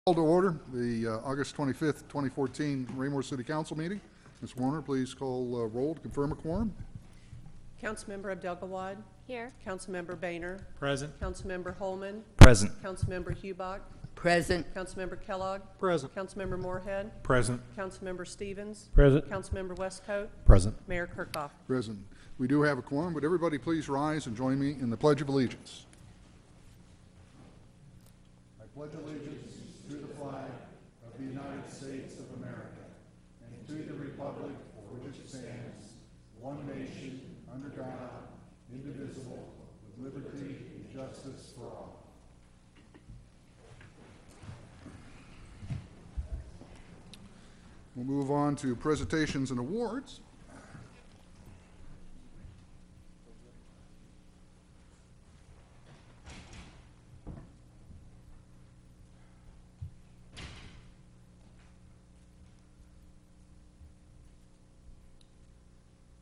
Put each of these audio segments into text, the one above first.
Call to order the August 25th, 2014 Raymore City Council meeting. Ms. Warner, please call roll to confirm a quorum. Councilmember Abdelgawad. Here. Councilmember Boehner. Present. Councilmember Holman. Present. Councilmember Hubach. Present. Councilmember Kellogg. Present. Councilmember Moorhead. Present. Councilmember Stevens. Present. Councilmember Westcoat. Present. Mayor Kirkhoff. Present. We do have a quorum. Would everybody please rise and join me in the Pledge of Allegiance? I pledge allegiance to the flag of the United States of America and to the republic for which it stands, one nation, under God, indivisible, with liberty and justice for all. We'll move on to presentations and awards.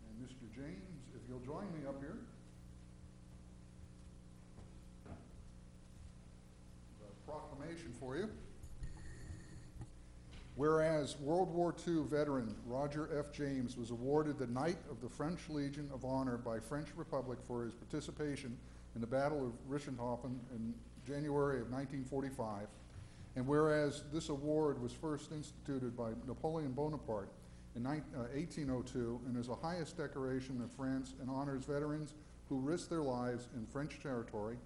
And Mr. James, if you'll join me up here. A proclamation for you. Whereas World War II veteran Roger F. James was awarded the Knight of the French Legion of Honor by French Republic for his participation in the Battle of Richthofen in January of 1945, and whereas this award was first instituted by Napoleon Bonaparte in 1802 and is the highest decoration of France and honors veterans who risked their lives in French territory,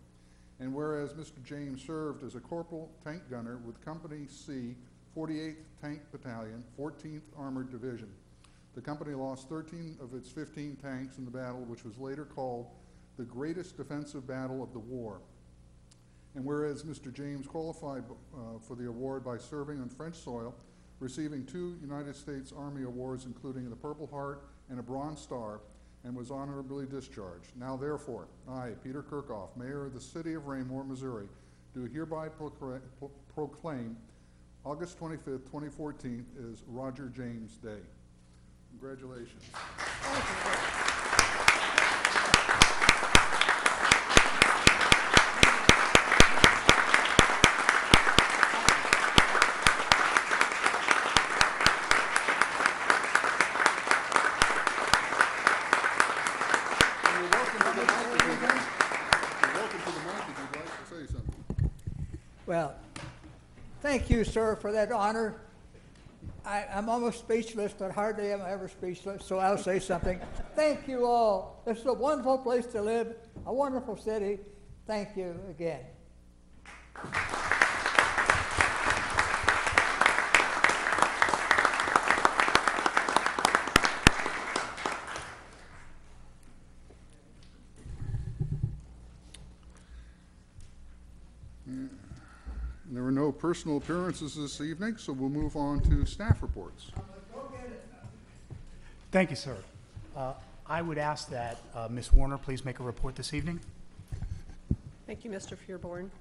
and whereas Mr. James served as a corporal tank gunner with Company C, 48th Tank Battalion, 14th Armored Division. The company lost 13 of its 15 tanks in the battle, which was later called the greatest defensive battle of the war. And whereas Mr. James qualified for the award by serving on French soil, receiving 2 United States Army awards, including the Purple Heart and a Bronze Star, and was honorably discharged. Now therefore, I, Peter Kirkhoff, Mayor of the City of Raymore, Missouri, do hereby proclaim August 25th, 2014 is Roger James Day. Congratulations. You're welcome to the mic if you'd like to say something. Well, thank you, sir, for that honor. I'm almost speechless, but hardly am I ever speechless, so I'll say something. Thank you all. This is a wonderful place to live, a wonderful city. Thank you again. There were no personal appearances this evening, so we'll move on to staff reports. Thank you, sir. I would ask that Ms. Warner please make a report this evening. Thank you, Mr. Fearborn.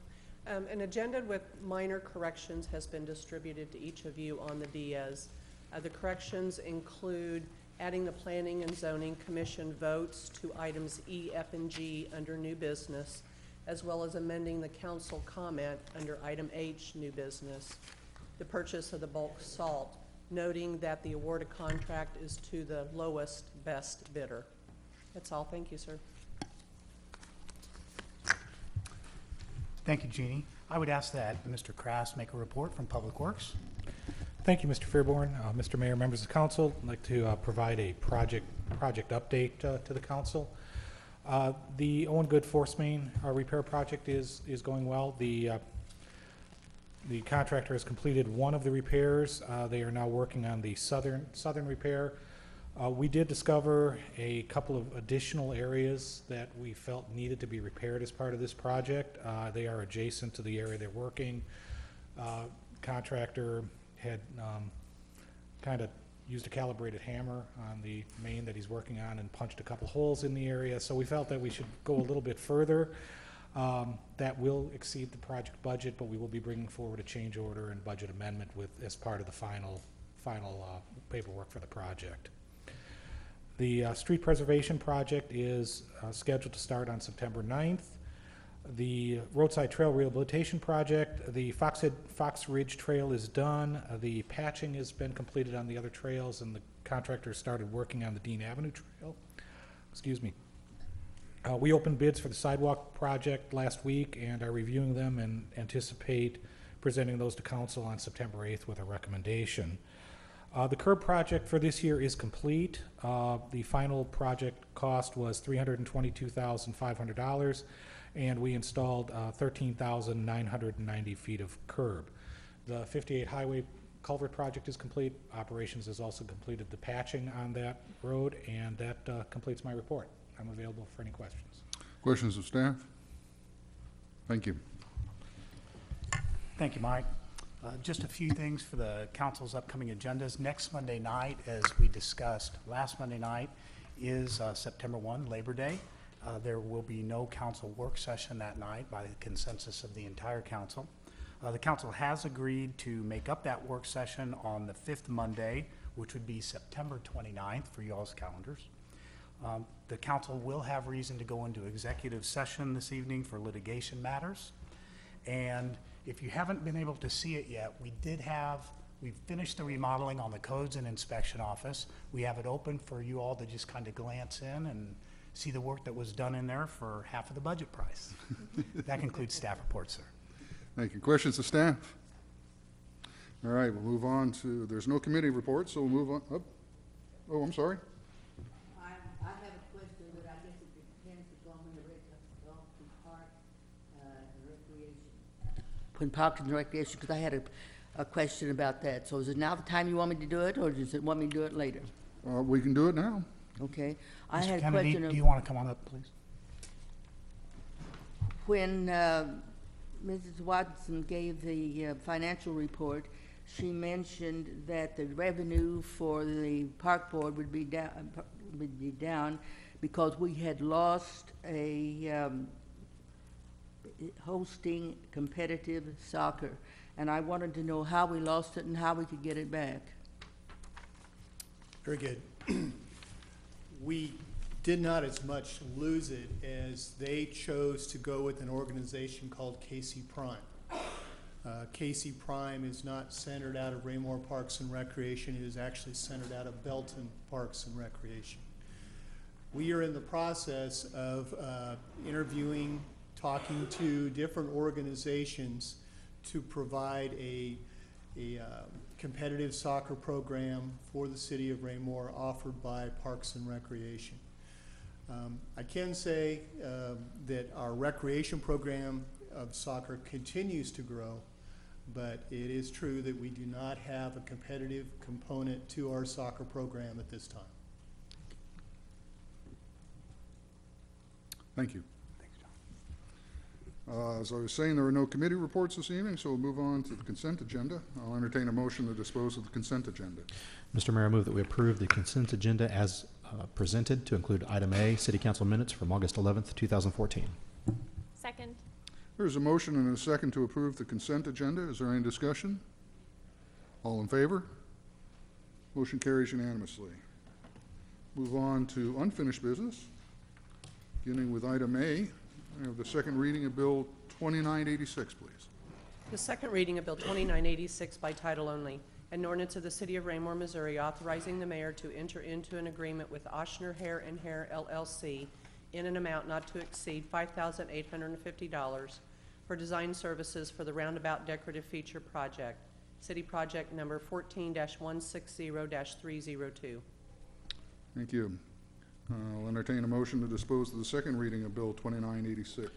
An agenda with minor corrections has been distributed to each of you on the Diaz. The corrections include adding the Planning and Zoning Commission votes to items E, F, and G under new business, as well as amending the council comment under item H, new business, the purchase of the bulk salt, noting that the awarded contract is to the lowest best bidder. That's all. Thank you, sir. Thank you, Jeannie. I would ask that Mr. Krass make a report from Public Works. Thank you, Mr. Fairborn. Mr. Mayor, members of council, I'd like to provide a project update to the council. The Owen Good Force Main repair project is going well. The contractor has completed one of the repairs. They are now working on the southern repair. We did discover a couple of additional areas that we felt needed to be repaired as part of this project. They are adjacent to the area they're working. Contractor had kind of used a calibrated hammer on the main that he's working on and punched a couple holes in the area. So we felt that we should go a little bit further. That will exceed the project budget, but we will be bringing forward a change order and budget amendment as part of the final paperwork for the project. The street preservation project is scheduled to start on September 9th. The roadside trail rehabilitation project, the Fox Ridge Trail is done. The patching has been completed on the other trails, and the contractor started working on the Dean Avenue Trail. Excuse me. We opened bids for the sidewalk project last week and are reviewing them and anticipate presenting those to council on September 8th with a recommendation. The curb project for this year is complete. The final project cost was $322,500, and we installed 13,990 feet of curb. The 58 Highway Culvert project is complete. Operations has also completed the patching on that road, and that completes my report. I'm available for any questions. Questions of staff? Thank you. Thank you, Mike. Just a few things for the council's upcoming agendas. Next Monday night, as we discussed last Monday night, is September 1, Labor Day. There will be no council work session that night by the consensus of the entire council. The council has agreed to make up that work session on the 5th Monday, which would be September 29th for y'all's calendars. The council will have reason to go into executive session this evening for litigation matters. And if you haven't been able to see it yet, we finished the remodeling on the codes and inspection office. We have it open for you all to just kind of glance in and see the work that was done in there for half of the budget price. That concludes staff reports, sir. Thank you. Questions of staff? All right, we'll move on to, there's no committee report, so we'll move on. Oh, I'm sorry. I have a question, but I guess it depends upon when the Parks and Recreation. When Parks and Recreation, because I had a question about that. So is it now the time you want me to do it, or does it want me to do it later? We can do it now. Okay. I Mr. had a Kennedy, question do you of want to come on up, please? when Mrs. Watson gave the financial report, she mentioned that the revenue for the park board would be down because we had lost a hosting competitive soccer. And I wanted to know how we lost it and how we could get it back. Very good. We did not as much lose it as they chose to go with an organization called KC Prime. KC Prime is not centered out of Raymore Parks and Recreation. It is actually centered out of Belton Parks and Recreation. We are in the process of interviewing, talking to different organizations to provide a competitive soccer program for the city of Raymore offered by Parks and Recreation. I can say that our recreation program of soccer continues to grow, but it is true that we do not have a competitive component to our soccer program at this time. Thank you. As I was saying, there are no committee reports this evening, so we'll move on to the consent agenda. I'll entertain a motion to dispose of the consent agenda. Mr. Mayor, I move that we approve the consent agenda as presented to include item A, City Council minutes from August 11th, 2014. Second. There's a motion and a second to approve the consent agenda. Is there any discussion? All in favor? Motion carries unanimously. Move on to unfinished business, beginning with item A. I have the second reading of Bill 2986, please. The second reading of Bill 2986 by title only, an ordinance of the City of Raymore, Missouri, authorizing the mayor to enter into an agreement with Ochsner Hair and Hair LLC in an amount not to exceed $5,850 for design services for the Roundabout Decorative Feature Project, City Project Number 14-160-302. Thank you. I'll entertain a motion to dispose of the second reading of Bill 2986.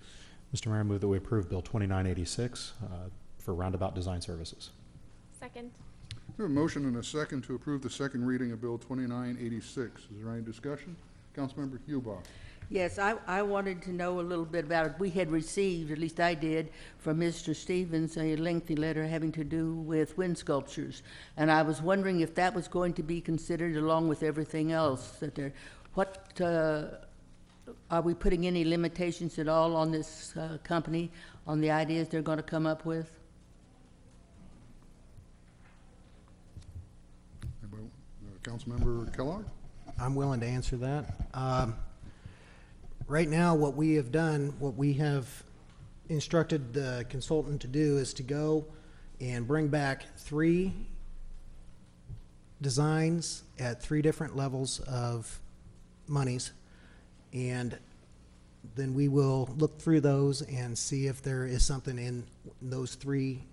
Mr. Mayor, I move that we approve Bill 2986 for roundabout design services. Second. We have a motion and a second to approve the second reading of Bill 2986. Is there any discussion? Councilmember Hubach. Yes, I wanted to know a little bit about it. We had received, at least I did, from Mr. Stevens, a lengthy letter having to do with wind sculptures. And I was wondering if that was going to be considered along with everything else that there. What, are we putting any limitations at all on this company, on the ideas they're going to come up with? Councilmember Kellogg? I'm willing to answer that. Right now, what we have done, what we have instructed the consultant to do is to go and bring back 3 designs at 3 different levels of monies, and then we will look through those and see if there is something in those 3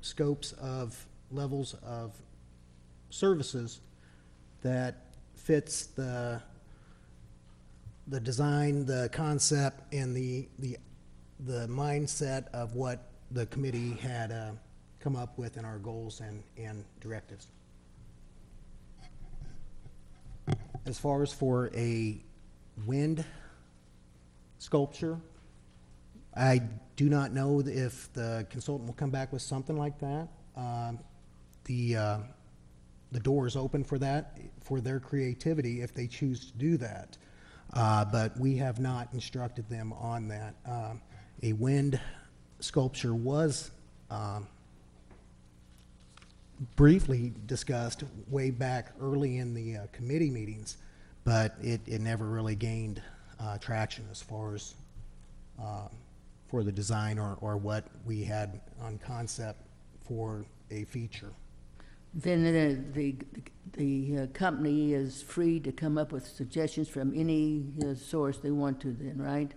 scopes of levels of services that fits the design, the concept, and the mindset of what the committee had come up with in our goals and directives. As far as for a wind sculpture, I do not know if the consultant will come back with something like that. The door is open for that, for their creativity if they choose to do that. But we have not instructed them on that. A wind sculpture was briefly discussed way back early in the committee meetings, but it never really gained traction as far as for the design or what we had on concept for a feature. Then the company is free to come up with suggestions from any source they want to then, right?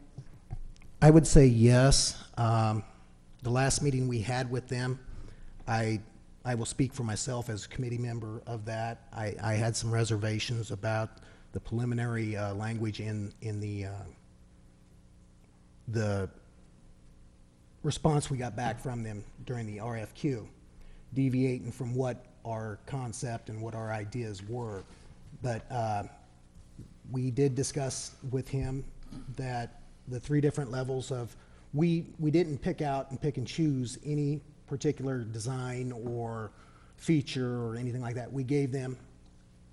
I would say yes. The last meeting we had with them, I will speak for myself as a committee member of that. I had some reservations about the preliminary language in the response we got back from them during the RFQ, deviating from what our concept and what our ideas were. But we did discuss with him that the 3 different levels of, we didn't pick out and pick and choose any particular design or feature or anything like that. We gave them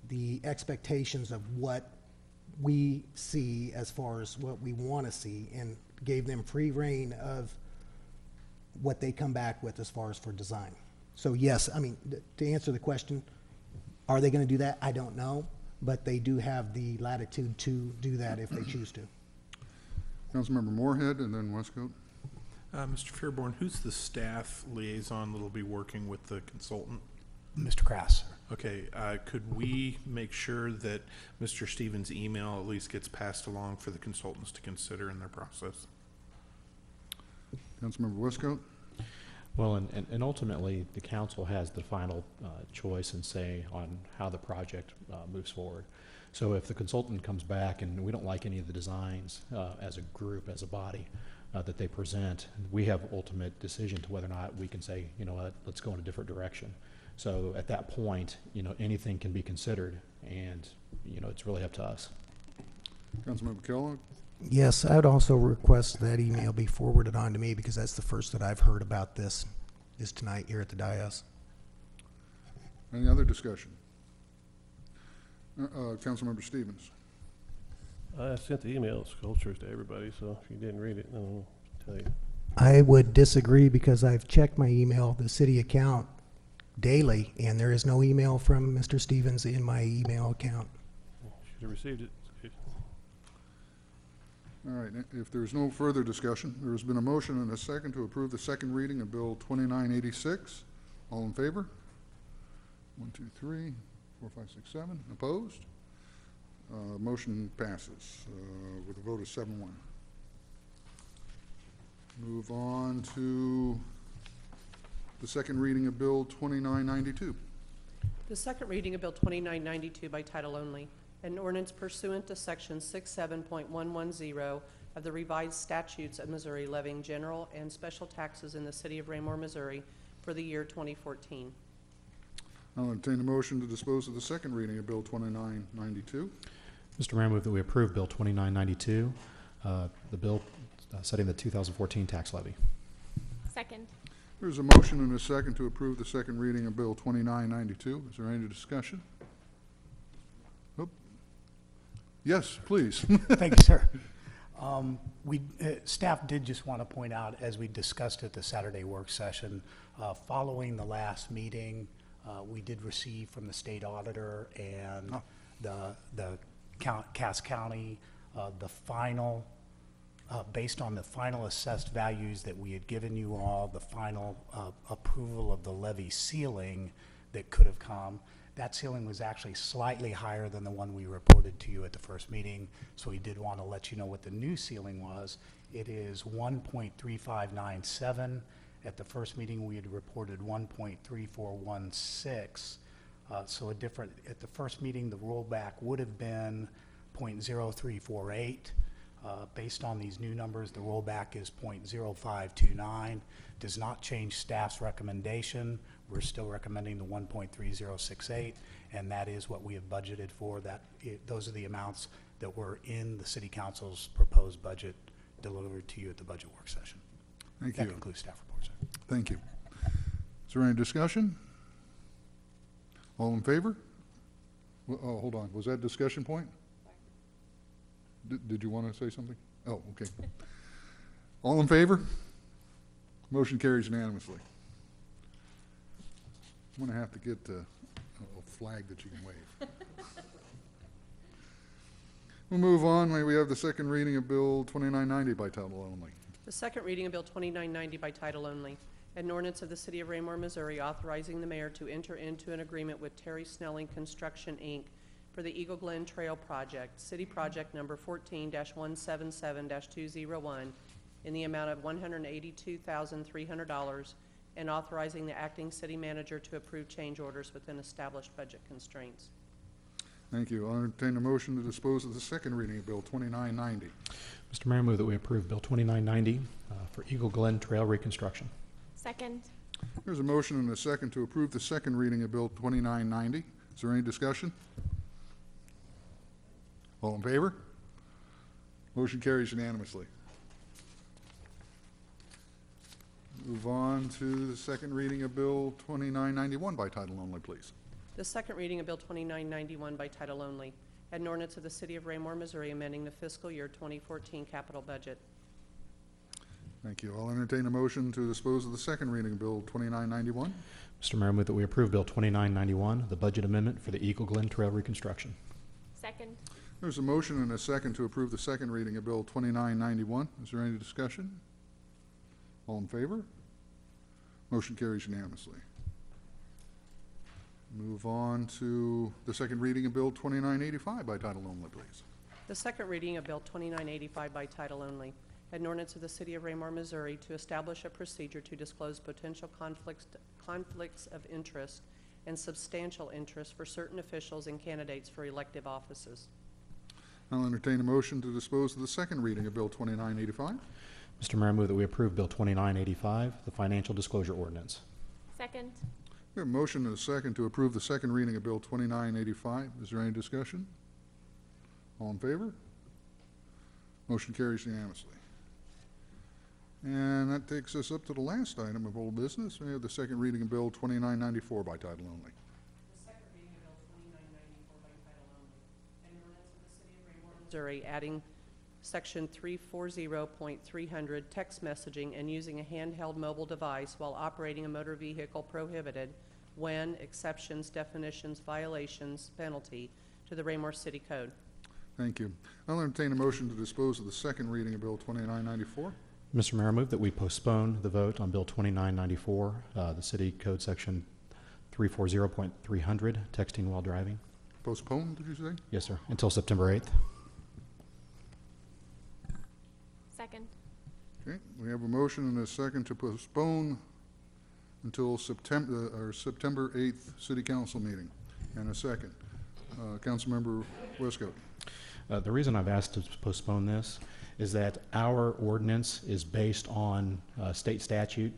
the expectations of what we see as far as what we want to see, and gave them free reign of what they come back with as far as for design. So yes, I mean, to answer the question, are they going to do that? I don't know, but they do have the latitude to do that if they choose to. Councilmember Moorhead and then Westcoat. Mr. Fairborn, who's the staff liaison that'll be working with the consultant? Mr. Krass. Okay, could we make sure that Mr. Stevens' email at least gets passed along for the consultants to consider in their process? Councilmember Westcoat. Well, and ultimately, the council has the final choice and say on how the project moves forward. So if the consultant comes back and we don't like any of the designs as a group, as a body, that they present, we have ultimate decision to whether or not we can say, you know what, let's go in a different direction. So at that point, you know, anything can be considered, and, you know, it's really up to us. Councilmember Kellogg. Yes, I would also request that email be forwarded on to me, because that's the first that I've heard about this is tonight here at the dais. Any other discussion? Councilmember Stevens. I sent the email sculptures to everybody, so if you didn't read it, I'll tell you. I would disagree, because I've checked my email, the city account, daily, and there is no email from Mr. Stevens in my email account. Should have received it. All right, if there's no further discussion, there has been a motion and a second to approve the second reading of Bill 2986. All in favor? 1, 2, 3, 4, 5, 6, 7. Opposed? Motion passes with a vote of 7-1. Move on to the second reading of Bill 2992. The second reading of Bill 2992 by title only, an ordinance pursuant to Section 67.110 of the revised statutes of Missouri levying general and special taxes in the city of Raymore, Missouri for the year 2014. I'll entertain a motion to dispose of the second reading of Bill 2992. Mr. Mayor, I move that we approve Bill 2992, the bill setting the 2014 tax levy. Second. There's a motion and a second to approve the second reading of Bill 2992. Is there any discussion? Nope. Yes, please. Thank you, sir. Staff did just want to point out, as we discussed at the Saturday work session, following the last meeting, we did receive from the state auditor and the Cass County the final based on the final assessed values that we had given you all, the final approval of the levy ceiling that could have come, that ceiling was actually slightly higher than the one we reported to you at the first meeting, so we did want to let you know what the new ceiling was. It is 1.3597. At the first meeting, we had reported 1.3416. So at the first meeting, the rollback would have been 0.0348. Based on these new numbers, the rollback is 0.0529. Does not change staff's recommendation. We're still recommending the 1.3068, and that is what we have budgeted for. Those are the amounts that were in the City Council's proposed budget delivered to you at the budget work session. Thank you. That concludes staff reports, sir. Thank you. Is there any discussion? All in favor? Oh, hold on. Was that discussion point? Did you want to say something? Oh, okay. All in favor? Motion carries unanimously. I'm going to have to get a flag that you can wave. We'll move on. May we have the second reading of Bill 2990 by title only? The second reading of Bill 2990 by title only. An ordinance of the City of Raymore, Missouri, authorizing the mayor to enter into an agreement with Terry Snelling Construction, Inc. for the Eagle Glen Trail Project, City Project Number 14-177-201, in the amount of $182,300, and authorizing the acting city manager to approve change orders within established budget constraints. Thank you. I'll entertain a motion to dispose of the second reading of Bill 2990. Mr. Mayor, I move that we approve Bill 2990 for Eagle Glen Trail reconstruction. Second. There's a motion and a second to approve the second reading of Bill 2990. Is there any discussion? All in favor? Motion carries unanimously. Move on to the second reading of Bill 2991 by title only, please. The second reading of Bill 2991 by title only. An ordinance of the City of Raymore, Missouri, amending the fiscal year 2014 capital budget. Thank you. I'll entertain a motion to dispose of the second reading of Bill 2991. Mr. Mayor, I move that we approve Bill 2991, the budget amendment for the Eagle Glen Trail reconstruction. Second. There's a motion and a second to approve the second reading of Bill 2991. Is there any discussion? All in favor? Motion carries unanimously. Move on to the second reading of Bill 2985 by title only, please. The second reading of Bill 2985 by title only. An ordinance of the City of Raymore, Missouri, to establish a procedure to disclose potential conflicts of interest and substantial interest for certain officials and candidates for elective offices. I'll entertain a motion to dispose of the second reading of Bill 2985. Mr. Mayor, I move that we approve Bill 2985, the financial disclosure ordinance. Second. We have a motion and a second to approve the second reading of Bill 2985. Is there any discussion? All in favor? Motion carries unanimously. And that takes us up to the last item of old business. We have the second reading of Bill 2994 by title only. The second reading of Bill 2994 by title only. An ordinance of the City of Raymore, Missouri, adding Section 340.300 text messaging and using a handheld mobile device while operating a motor vehicle prohibited when exceptions, definitions, violations, penalty to the Raymore City Code. Thank you. I'll entertain a motion to dispose of the second reading of Bill 2994. Mr. Mayor, I move that we postpone the vote on Bill 2994, the city code section 340.300, texting while driving. Postpone, did you say? Yes, sir, until September 8th. Second. Okay, we have a motion and a second to postpone until September 8th City Council meeting, and a second. Councilmember Westcoat. The reason I've asked to postpone this is that our ordinance is based on state statute.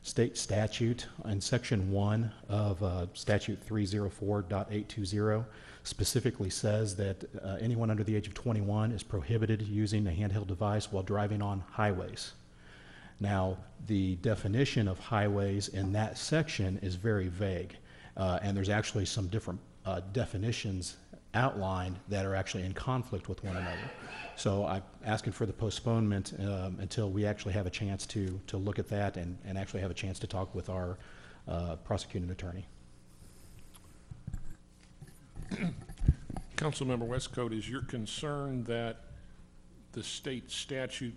State statute in Section 1 of Statute 304.820 specifically says that anyone under the age of 21 is prohibited using a handheld device while driving on highways. Now, the definition of highways in that section is very vague, and there's actually some different definitions outlined that are actually in conflict with one another. So I'm asking for the postponement until we actually have a chance to look at that and actually have a chance to talk with our prosecuting attorney. Councilmember Westcoat, is your concern that the state statute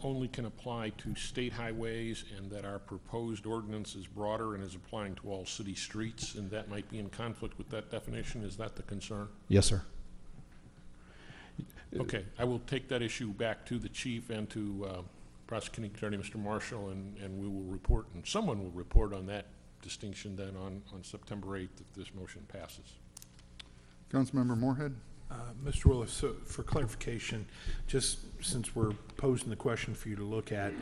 only can apply to state highways and that our proposed ordinance is broader and is applying to all city streets, and that might be in conflict with that definition? Is that the concern? Yes, sir. Okay, I will take that issue back to the chief and to prosecuting attorney, Mr. Marshall, and we will report, and someone will report on that distinction then on September 8th if this motion passes. Councilmember Moorhead? Mr. Willis, so for clarification, just since we're posing the question for you to look at,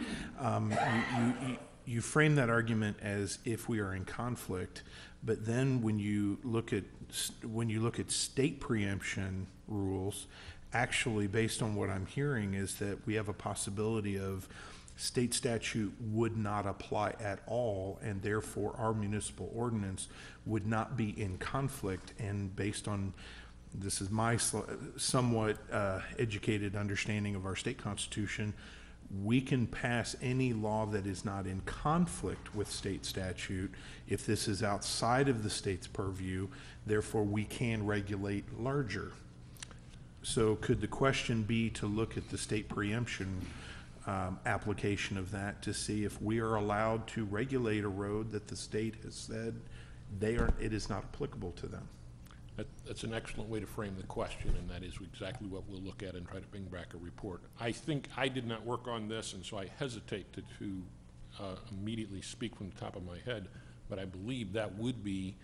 you frame that argument as if we are in conflict, but then when you look at state preemption rules, actually, based on what I'm hearing, is that we have a possibility of state statute would not apply at all, and therefore our municipal ordinance would not be in conflict. And based on, this is my somewhat educated understanding of our state constitution, we can pass any law that is not in conflict with state statute if this is outside of the state's purview. Therefore, we can regulate larger. So could the question be to look at the state preemption application of that to see if we are allowed to regulate a road that the state has said it is not applicable to them? That's an excellent way to frame the question, and that is exactly what we'll look at and try to bring back a report. I think I did not work on this, and so I hesitate to immediately speak from the top of my head, but I believe that would be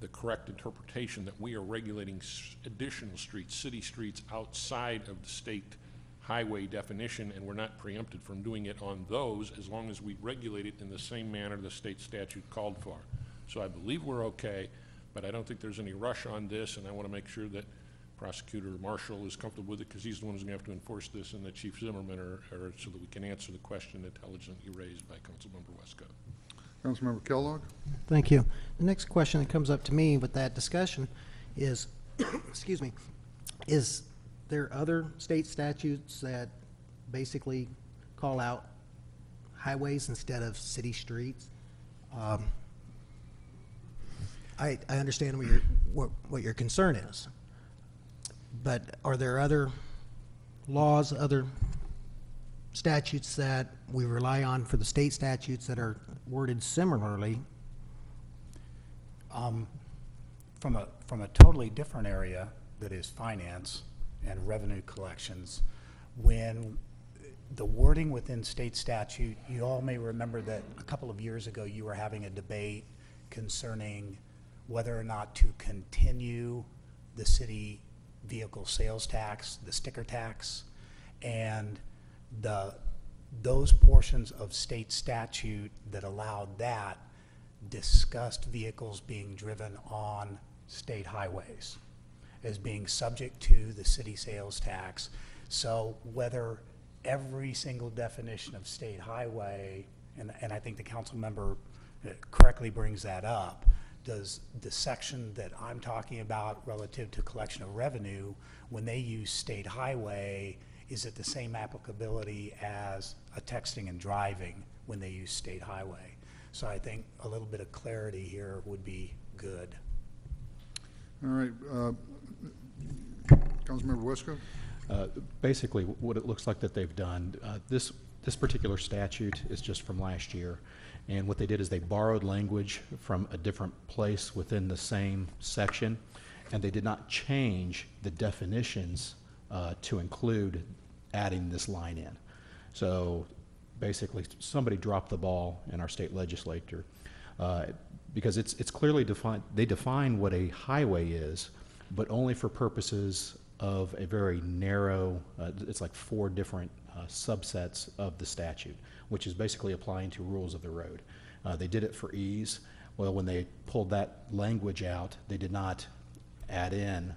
the correct interpretation, that we are regulating additional streets, city streets, outside of the state highway definition, and we're not preempted from doing it on those as long as we regulate it in the same manner the state statute called for. So I believe we're okay, but I don't think there's any rush on this, and I want to make sure that Prosecutor Marshall is comfortable with it, because he's the one who's going to have to enforce this, and that Chief Zimmerman so that we can answer the question intelligently raised by Councilmember Westcott. Councilmember Kellogg? Thank you. The next question that comes up to me with that discussion is, excuse me, is there other state statutes that basically call out highways instead of city streets? I understand what your concern is, but are there other laws, other statutes that we rely on for the state statutes that are worded similarly? From a totally different area that is finance and revenue collections, when the wording within state statute, you all may remember that a couple of years ago you were having a debate concerning whether or not to continue the city vehicle sales tax, the sticker tax, and those portions of state statute that allowed that discussed vehicles being driven on state highways as being subject to the city sales tax. So whether every single definition of state highway, and I think the council member correctly brings that up, does the section that I'm talking about relative to collection of revenue, when they use state highway, is it the same applicability as a texting and driving when they use state highway? So I think a little bit of clarity here would be good. All right. Councilmember Westcott? Basically, what it looks like that they've done, this particular statute is just from last year. And what they did is they borrowed language from a different place within the same section, and they did not change the definitions to include adding this line in. So basically, somebody dropped the ball in our state legislature because it's clearly defined. They define what a highway is, but only for purposes of a very narrow, it's like 4 different subsets of the statute, which is basically applying to rules of the road. They did it for ease. Well, when they pulled that language out, they did not add in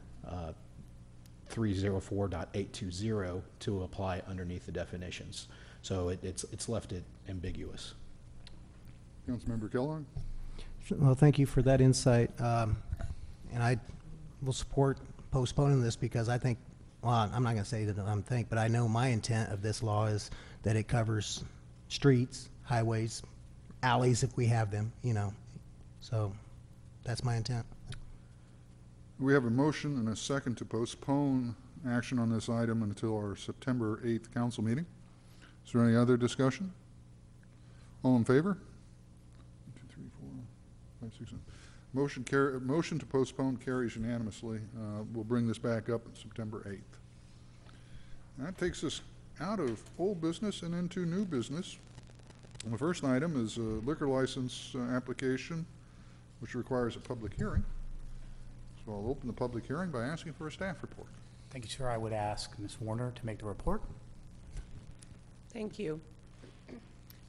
304.820 to apply underneath the definitions. So it's left it ambiguous. Councilmember Kellogg? Well, thank you for that insight. And I will support postponing this because I think, well, I'm not going to say that I'm think, but I know my intent of this law is that it covers streets, highways, alleys if we have them, you know. So that's my intent. We have a motion and a second to postpone action on this item until our September 8th council meeting. Is there any other discussion? All in favor? 1, 2, 3, 4, 5, 6, 7. Motion to postpone carries unanimously. We'll bring this back up on September 8th. That takes us out of old business and into new business. And the first item is a liquor license application, which requires a public hearing. So I'll open the public hearing by asking for a staff report. Thank you, sir. I would ask Ms. Warner to make the report. Thank you.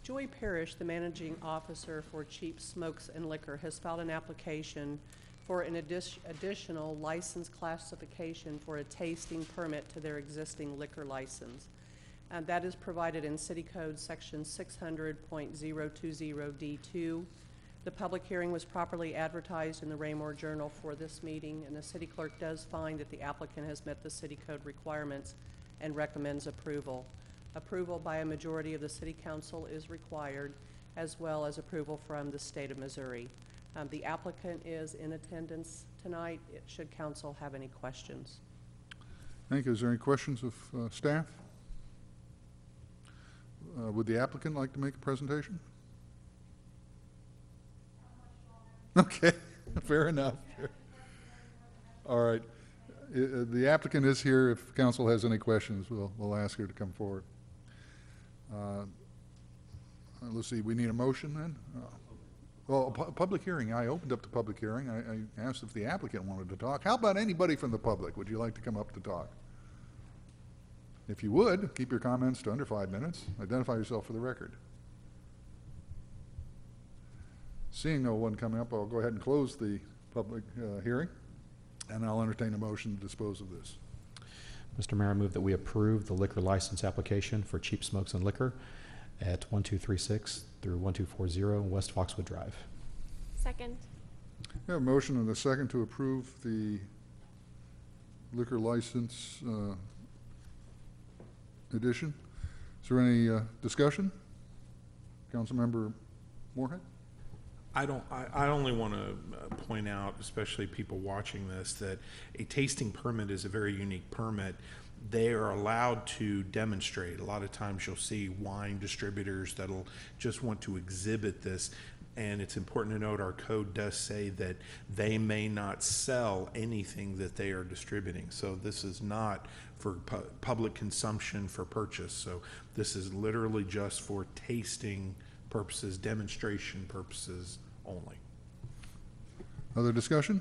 Joy Parrish, the managing officer for Cheap Smokes and Liquor, has filed an application for an additional license classification for a tasting permit to their existing liquor license. That is provided in City Code Section 600.020D2. The public hearing was properly advertised in the Raymore Journal for this meeting, and the city clerk does find that the applicant has met the city code requirements and recommends approval. Approval by a majority of the city council is required, as well as approval from the state of Missouri. The applicant is in attendance tonight. Should council have any questions? Thank you. Is there any questions of staff? Would the applicant like to make a presentation? Okay, fair enough. All right. The applicant is here. If council has any questions, we'll ask her to come forward. Let's see, we need a motion then? Well, public hearing. I opened up the public hearing. I asked if the applicant wanted to talk. How about anybody from the public? Would you like to come up to talk? If you would, keep your comments to under 5 minutes. Identify yourself for the record. Seeing no one coming up, I'll go ahead and close the public hearing, and I'll entertain a motion to dispose of this. Mr. Mayor, I move that we approve the liquor license application for Cheap Smokes and Liquor at 1236 through 1240 West Foxwood Drive. Second. We have a motion and a second to approve the liquor license addition. Is there any discussion? Councilmember Moorhead? I only want to point out, especially people watching this, that a tasting permit is a very unique permit. They are allowed to demonstrate. A lot of times you'll see wine distributors that'll just want to exhibit this, and it's important to note our code does say that they may not sell anything that they are distributing. So this is not for public consumption for purchase. So this is literally just for tasting purposes, demonstration purposes only. Other discussion?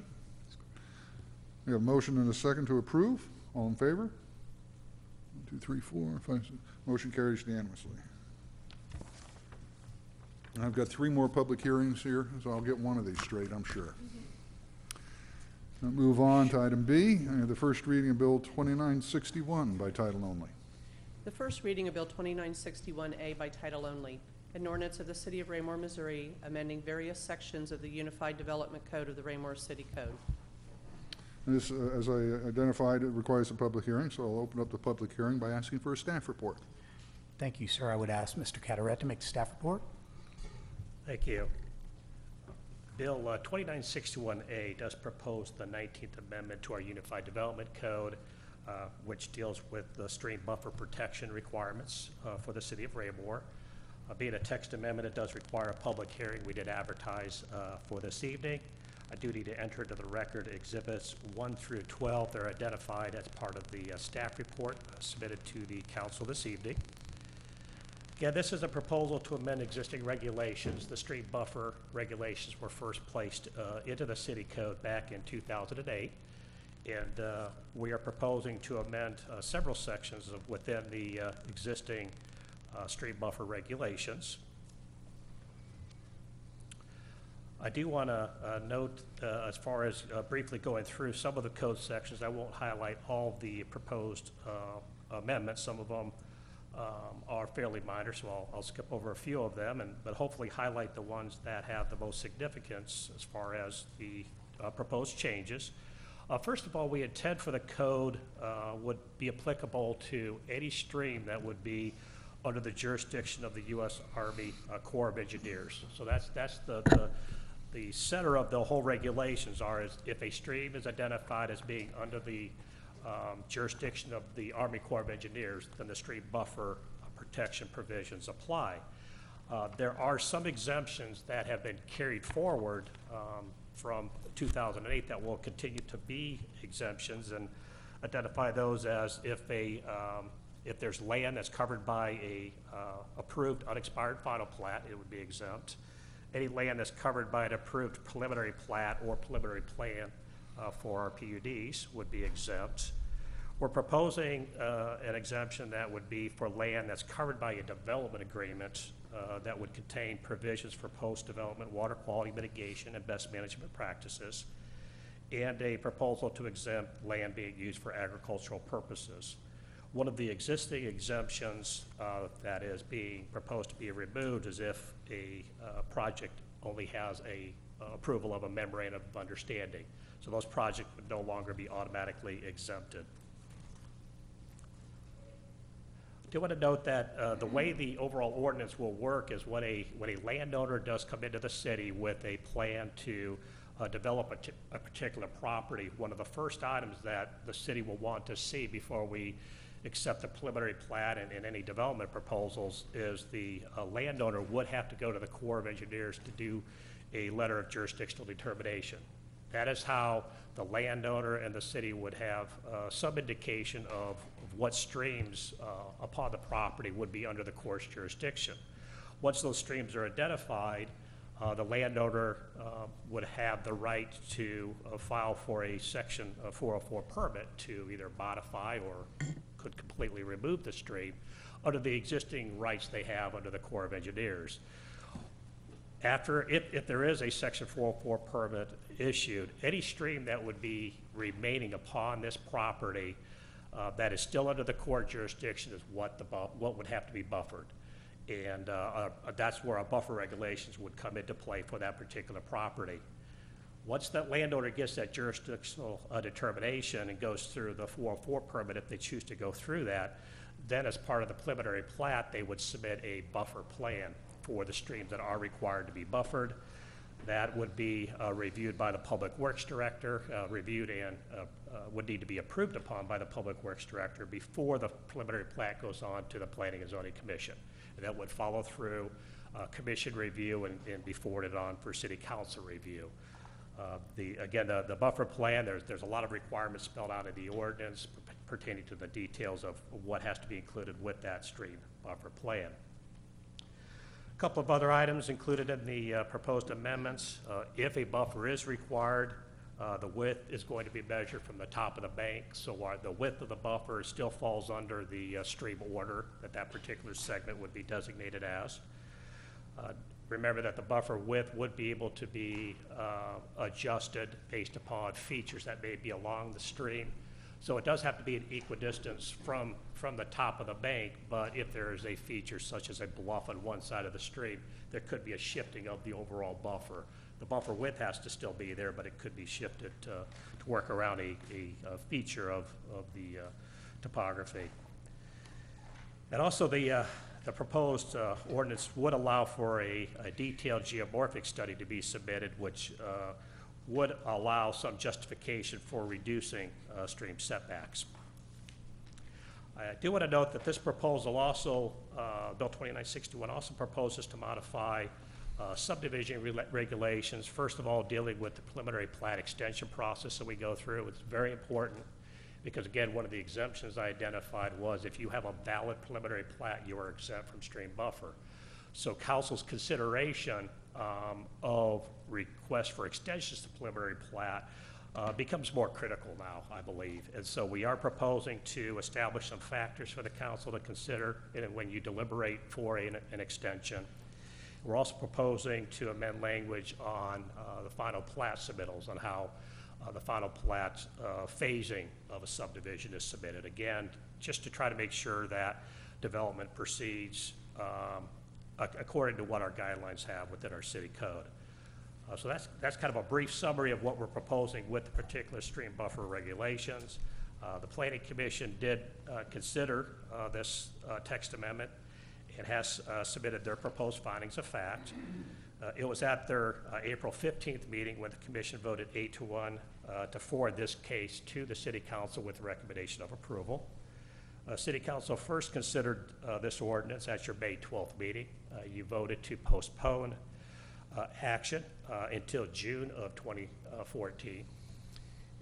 We have a motion and a second to approve. All in favor? 1, 2, 3, 4, 5, 6. Motion carries unanimously. I've got 3 more public hearings here, so I'll get one of these straight, I'm sure. Now move on to item B, the first reading of Bill 2961 by title only. The first reading of Bill 2961A by title only, an ordinance of the City of Raymore, Missouri, amending various sections of the Unified Development Code of the Raymore City Code. This, as I identified, it requires a public hearing, so I'll open up the public hearing by asking for a staff report. Thank you, sir. I would ask Mr. Cataret to make the staff report. Thank you. Bill 2961A does propose the 19th Amendment to our Unified Development Code, which deals with the stream buffer protection requirements for the City of Raymore. Being a text amendment, it does require a public hearing. We did advertise for this evening. I do need to enter into the record exhibits 1 through 12. They're identified as part of the staff report submitted to the council this evening. Again, this is a proposal to amend existing regulations. The stream buffer regulations were first placed into the city code back in 2008. And we are proposing to amend several sections within the existing stream buffer regulations. I do want to note, as far as briefly going through some of the code sections, I won't highlight all the proposed amendments. Some of them are fairly minor, so I'll skip over a few of them, but hopefully highlight the ones that have the most significance as far as the proposed changes. First of all, we intend for the code would be applicable to any stream that would be under the jurisdiction of the U.S. Army Corps of Engineers. So that's the center of the whole regulations are is if a stream is identified as being under the jurisdiction of the Army Corps of Engineers, then the stream buffer protection provisions apply. There are some exemptions that have been carried forward from 2008 that will continue to be exemptions, and identify those as if there's land that's covered by a approved unexpired final plat, it would be exempt. Any land that's covered by an approved preliminary plat or preliminary plan for our PUDs would be exempt. We're proposing an exemption that would be for land that's covered by a development agreement that would contain provisions for post-development water quality mitigation and best management practices, and a proposal to exempt land being used for agricultural purposes. One of the existing exemptions that is being proposed to be removed is if a project only has a approval of a memorandum of understanding. So those projects would no longer be automatically exempted. I do want to note that the way the overall ordinance will work is when a landowner does come into the city with a plan to develop a particular property, one of the first items that the city will want to see before we accept the preliminary plat and any development proposals is the landowner would have to go to the Corps of Engineers to do a letter of jurisdictional determination. That is how the landowner and the city would have some indication of what streams upon the property would be under the Corps' jurisdiction. Once those streams are identified, the landowner would have the right to file for a Section 404 permit to either modify or could completely remove the stream under the existing rights they have under the Corps of Engineers. If there is a Section 404 permit issued, any stream that would be remaining upon this property that is still under the Corps jurisdiction is what would have to be buffered. And that's where our buffer regulations would come into play for that particular property. Once that landowner gets that jurisdictional determination and goes through the 404 permit, if they choose to go through that, then as part of the preliminary plat, they would submit a buffer plan for the streams that are required to be buffered. That would be reviewed by the Public Works Director, reviewed and would need to be approved upon by the Public Works Director before the preliminary plat goes on to the Planning and Zoning Commission. And that would follow through commission review and be forwarded on for City Council review. The buffer plan, there's a lot of requirements spelled out in the ordinance pertaining to the details of what has to be included with that stream buffer plan. A couple of other items included in the proposed amendments. If a buffer is required, the width is going to be measured from the top of the bank, so the width of the buffer still falls under the stream order that particular segment would be designated as. Remember that the buffer width would be able to be adjusted based upon features that may be along the stream. So it does have to be an equidistance from the top of the bank, but if there is a feature such as a bluff on one side of the stream, there could be a shifting of the overall buffer. The buffer width has to still be there, but it could be shifted to work around a feature of the topography. And also the proposed ordinance would allow for a detailed geomorphic study to be submitted, which would allow some justification for reducing stream setbacks. I do want to note that this proposal also, Bill 2961 also proposes to modify subdivision regulations, first of all dealing with the preliminary plat extension process that we go through. It's very important because, again, one of the exemptions I identified was if you have a valid preliminary plat, you are exempt from stream buffer. So council's consideration of requests for extensions to preliminary plat becomes more critical now, I believe. And so we are proposing to establish some factors for the council to consider when you deliberate for an extension. We're also proposing to amend language on the final plat submittals, on how the final plat phasing of a subdivision is submitted. Again, just to try to make sure that development proceeds according to what our guidelines have within our city code. So that's kind of a brief summary of what we're proposing with the particular stream buffer regulations. The Planning Commission did consider this text amendment and has submitted their proposed findings of fact. It was at their April 15th meeting when the commission voted 8-1 to forward this case to the City Council with the recommendation of approval. City Council first considered this ordinance at your May 12th meeting. You voted to postpone action until June of 2014.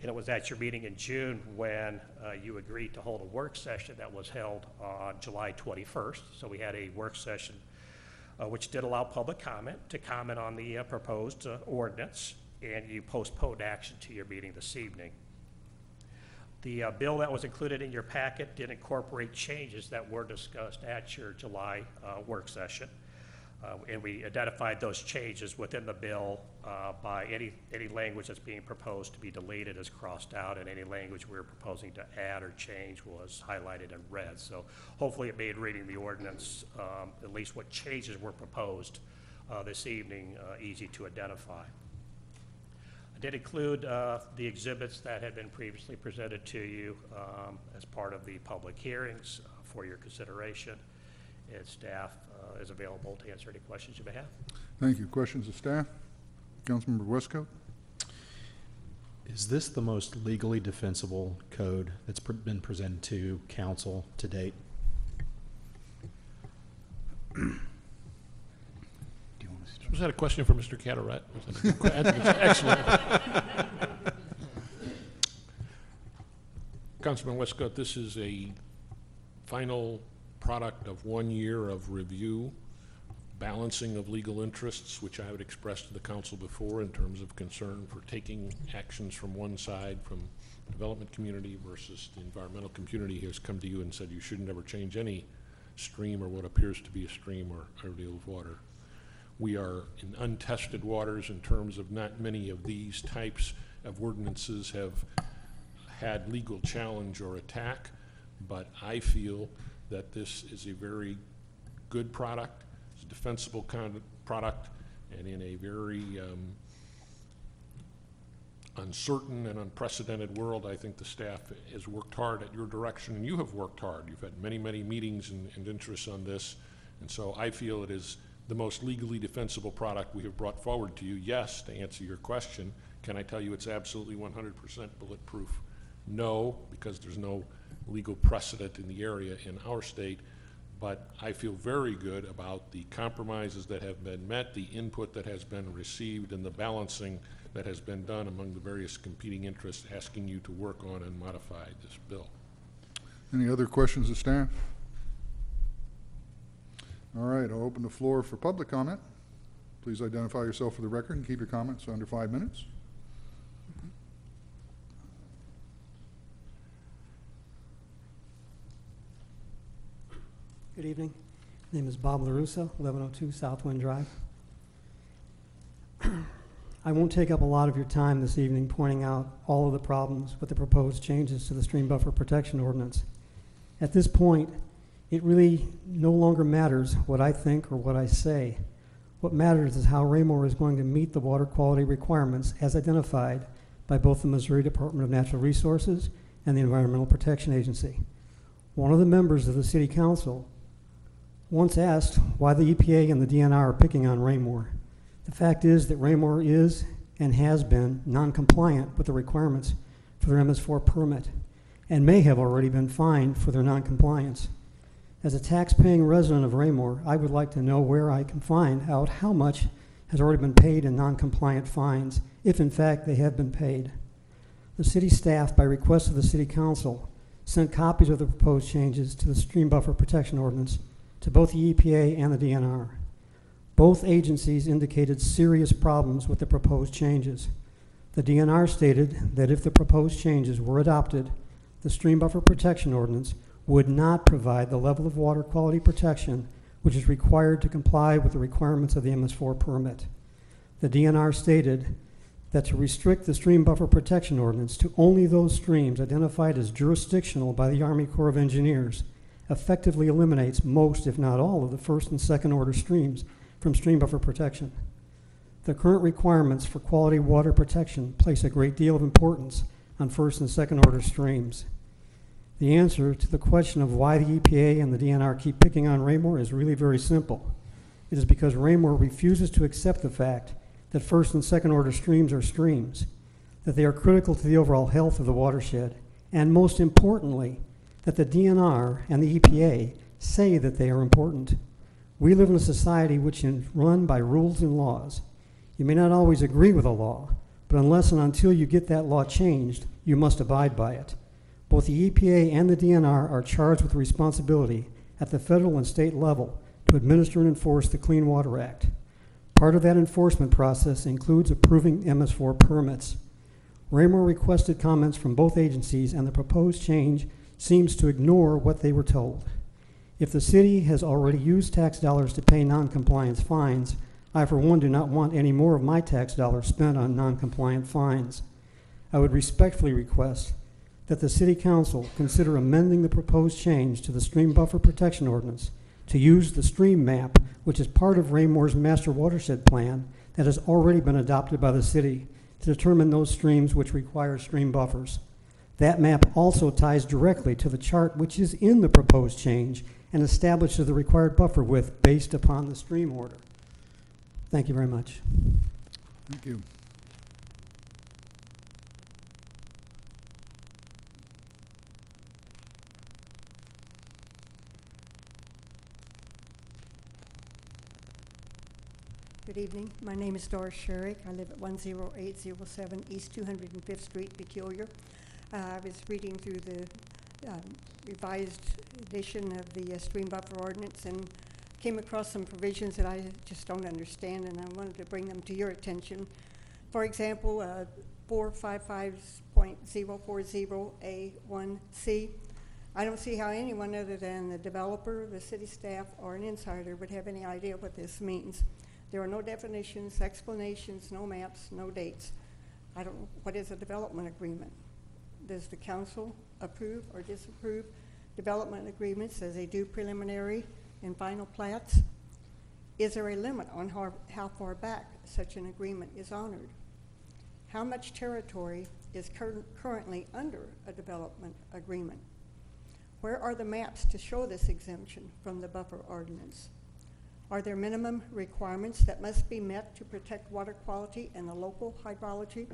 And it was at your meeting in June when you agreed to hold a work session that was held on July 21st. So we had a work session which did allow public comment to comment on the proposed ordinance, and you postponed action to your meeting this evening. The bill that was included in your packet did incorporate changes that were discussed at your July work session. And we identified those changes within the bill by any language that's being proposed to be deleted is crossed out, and any language we were proposing to add or change was highlighted in red. So hopefully it made reading the ordinance, at least what changes were proposed this evening, easy to identify. I did include the exhibits that had been previously presented to you as part of the public hearings for your consideration, and staff is available to answer any questions you may have. Thank you. Questions of staff? Councilmember Westcoat? Is this the most legally defensible code that's been presented to council to date? Was that a question for Mr. Carteret? Excellent. Councilman Westcott, this is a final product of 1 year of review, balancing of legal interests, which I have expressed to the council before in terms of concern for taking actions from one side, from the development community versus the environmental community has come to you and said you shouldn't ever change any stream or what appears to be a stream or deal of water. We are in untested waters in terms of not many of these types of ordinances have had legal challenge or attack, but I feel that this is a very good product, it's a defensible kind of product, and in a very uncertain and unprecedented world, I think the staff has worked hard at your direction, and you have worked hard. You've had many, many meetings and interests on this, and so I feel it is the most legally defensible product we have brought forward to you. Yes, to answer your question, can I tell you it's absolutely 100% bulletproof? No, because there's no legal precedent in the area in our state, but I feel very good about the compromises that have been met, the input that has been received, and the balancing that has been done among the various competing interests asking you to work on and modify this bill. Any other questions of staff? All right, I'll open the floor for public comment. Please identify yourself for the record and keep your comments under 5 minutes. Good evening. My name is Bob LaRusso, 1102 Southwind Drive. I won't take up a lot of your time this evening pointing out all of the problems with the proposed changes to the Stream Buffer Protection Ordinance. At this point, it really no longer matters what I think or what I say. What matters is how Raymore is going to meet the water quality requirements as identified by both the Missouri Department of Natural Resources and the Environmental Protection Agency. One of the members of the City Council once asked why the EPA and the DNR are picking on Raymore. The fact is that Raymore is and has been non-compliant with the requirements for their MS4 permit and may have already been fined for their non-compliance. As a tax-paying resident of Raymore, I would like to know where I can find out how much has already been paid in non-compliant fines, if in fact they have been paid. The city staff, by request of the City Council, sent copies of the proposed changes to the Stream Buffer Protection Ordinance to both the EPA and the DNR. Both agencies indicated serious problems with the proposed changes. The DNR stated that if the proposed changes were adopted, the Stream Buffer Protection Ordinance would not provide the level of water quality protection which is required to comply with the requirements of the MS4 permit. The DNR stated that to restrict the Stream Buffer Protection Ordinance to only those streams identified as jurisdictional by the Army Corps of Engineers effectively eliminates most, if not all, of the first and second order streams from stream buffer protection. The current requirements for quality water protection place a great deal of importance on first and second order streams. The answer to the question of why the EPA and the DNR keep picking on Raymore is really very simple. It is because Raymore refuses to accept the fact that first and second order streams are streams, that they are critical to the overall health of the watershed, and most importantly, that the DNR and the EPA say that they are important. We live in a society which is run by rules and laws. You may not always agree with a law, but unless and until you get that law changed, you must abide by it. Both the EPA and the DNR are charged with responsibility at the federal and state level to administer and enforce the Clean Water Act. Part of that enforcement process includes approving MS4 permits. Raymore requested comments from both agencies, and the proposed change seems to ignore what they were told. If the city has already used tax dollars to pay non-compliance fines, I for one do not want any more of my tax dollars spent on non-compliant fines. I would respectfully request that the City Council consider amending the proposed change to the Stream Buffer Protection Ordinance to use the stream map, which is part of Raymore's Master Watershed Plan that has already been adopted by the city to determine those streams which require stream buffers. That map also ties directly to the chart which is in the proposed change and establishes the required buffer width based upon the stream order. Thank you very much. Thank you. Good evening. My name is Doris Sherrick. I live at 10807 East 205th Street, Peculiar. I was reading through the revised edition of the Stream Buffer Ordinance and came across some provisions that I just don't understand, and I wanted to bring them to your attention. For example, 455.040A1C. I don't see how anyone other than the developer, the city staff, or an insider would have any idea what this means. There are no definitions, explanations, no maps, no dates. I don't know, what is a development agreement? Does the council approve or disapprove development agreements as they do preliminary and final plats? Is there a limit on how far back such an agreement is honored? How much territory is currently under a development agreement? Where are the maps to show this exemption from the buffer ordinance? Are there minimum requirements that must be met to protect water quality and the local hydrology?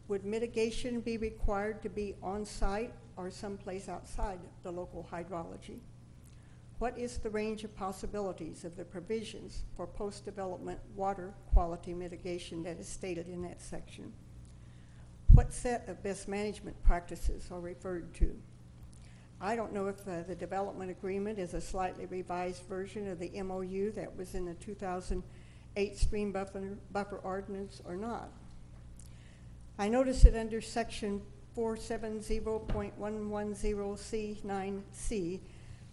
Would mitigation be required to be on site or someplace outside the local hydrology? What is the range of possibilities of the provisions for post-development water quality mitigation that is stated in that section? What set of best management practices are referred to? I don't know if the development agreement is a slightly revised version of the MOU that was in the 2008 Stream Buffer Ordinance or not. I noticed that under section 470.110C9C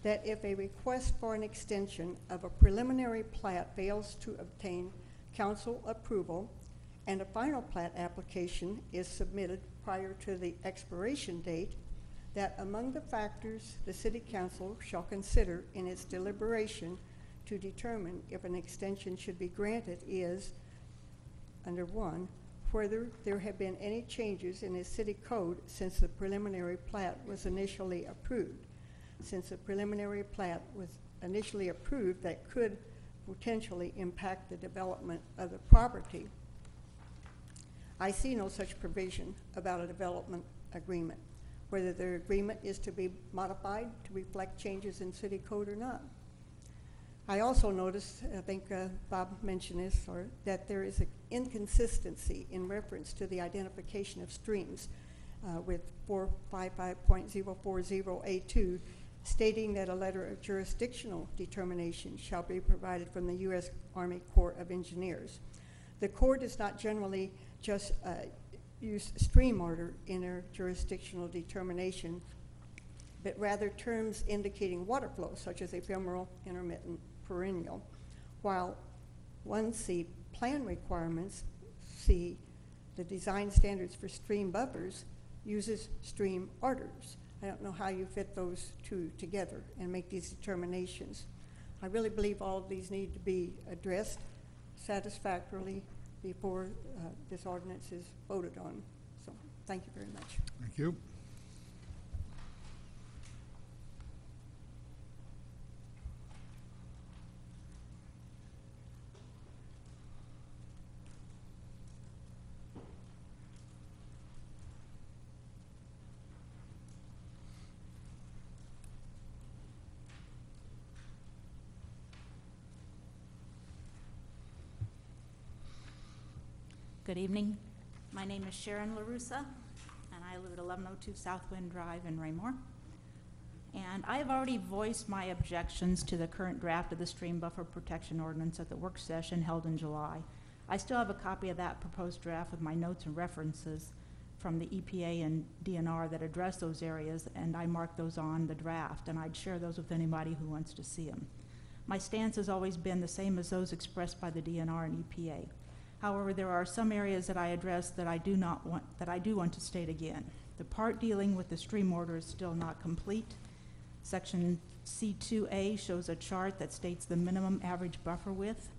that if a request for an extension of a preliminary plat fails to obtain council approval and a final plat application is submitted prior to the expiration date, that among the factors the City Council shall consider in its deliberation to determine if an extension should be granted is, under 1, whether there have been any changes in the city code since the preliminary plat was initially approved. Since the preliminary plat was initially approved, that could potentially impact the development of the property. I see no such provision about a development agreement, whether the agreement is to be modified to reflect changes in city code or not. I also noticed, I think Bob mentioned this, or that there is an inconsistency in reference to the identification of streams with 455.040A2, stating that a letter of jurisdictional determination shall be provided from the U.S. Army Corps of Engineers. The Corps does not generally just use stream order in their jurisdictional determination, but rather terms indicating water flow, such as ephemeral, intermittent, perennial, while 1C plan requirements, C, the design standards for stream buffers, uses stream orders. I don't know how you fit those two together and make these determinations. I really believe all of these need to be addressed satisfactorily before this ordinance is voted on. So thank you very much. Thank you. Good evening. My name is Sharon LaRussa, and I live at 1102 Southwind Drive in Raymore. And I have already voiced my objections to the current draft of the Stream Buffer Protection Ordinance at the work session held in July. I still have a copy of that proposed draft with my notes and references from the EPA and DNR that address those areas, and I marked those on the draft, and I'd share those with anybody who wants to see them. My stance has always been the same as those expressed by the DNR and EPA. However, there are some areas that I address that I do want to state again. The part dealing with the stream order is still not complete. Section C2A shows a chart that states the minimum average buffer width.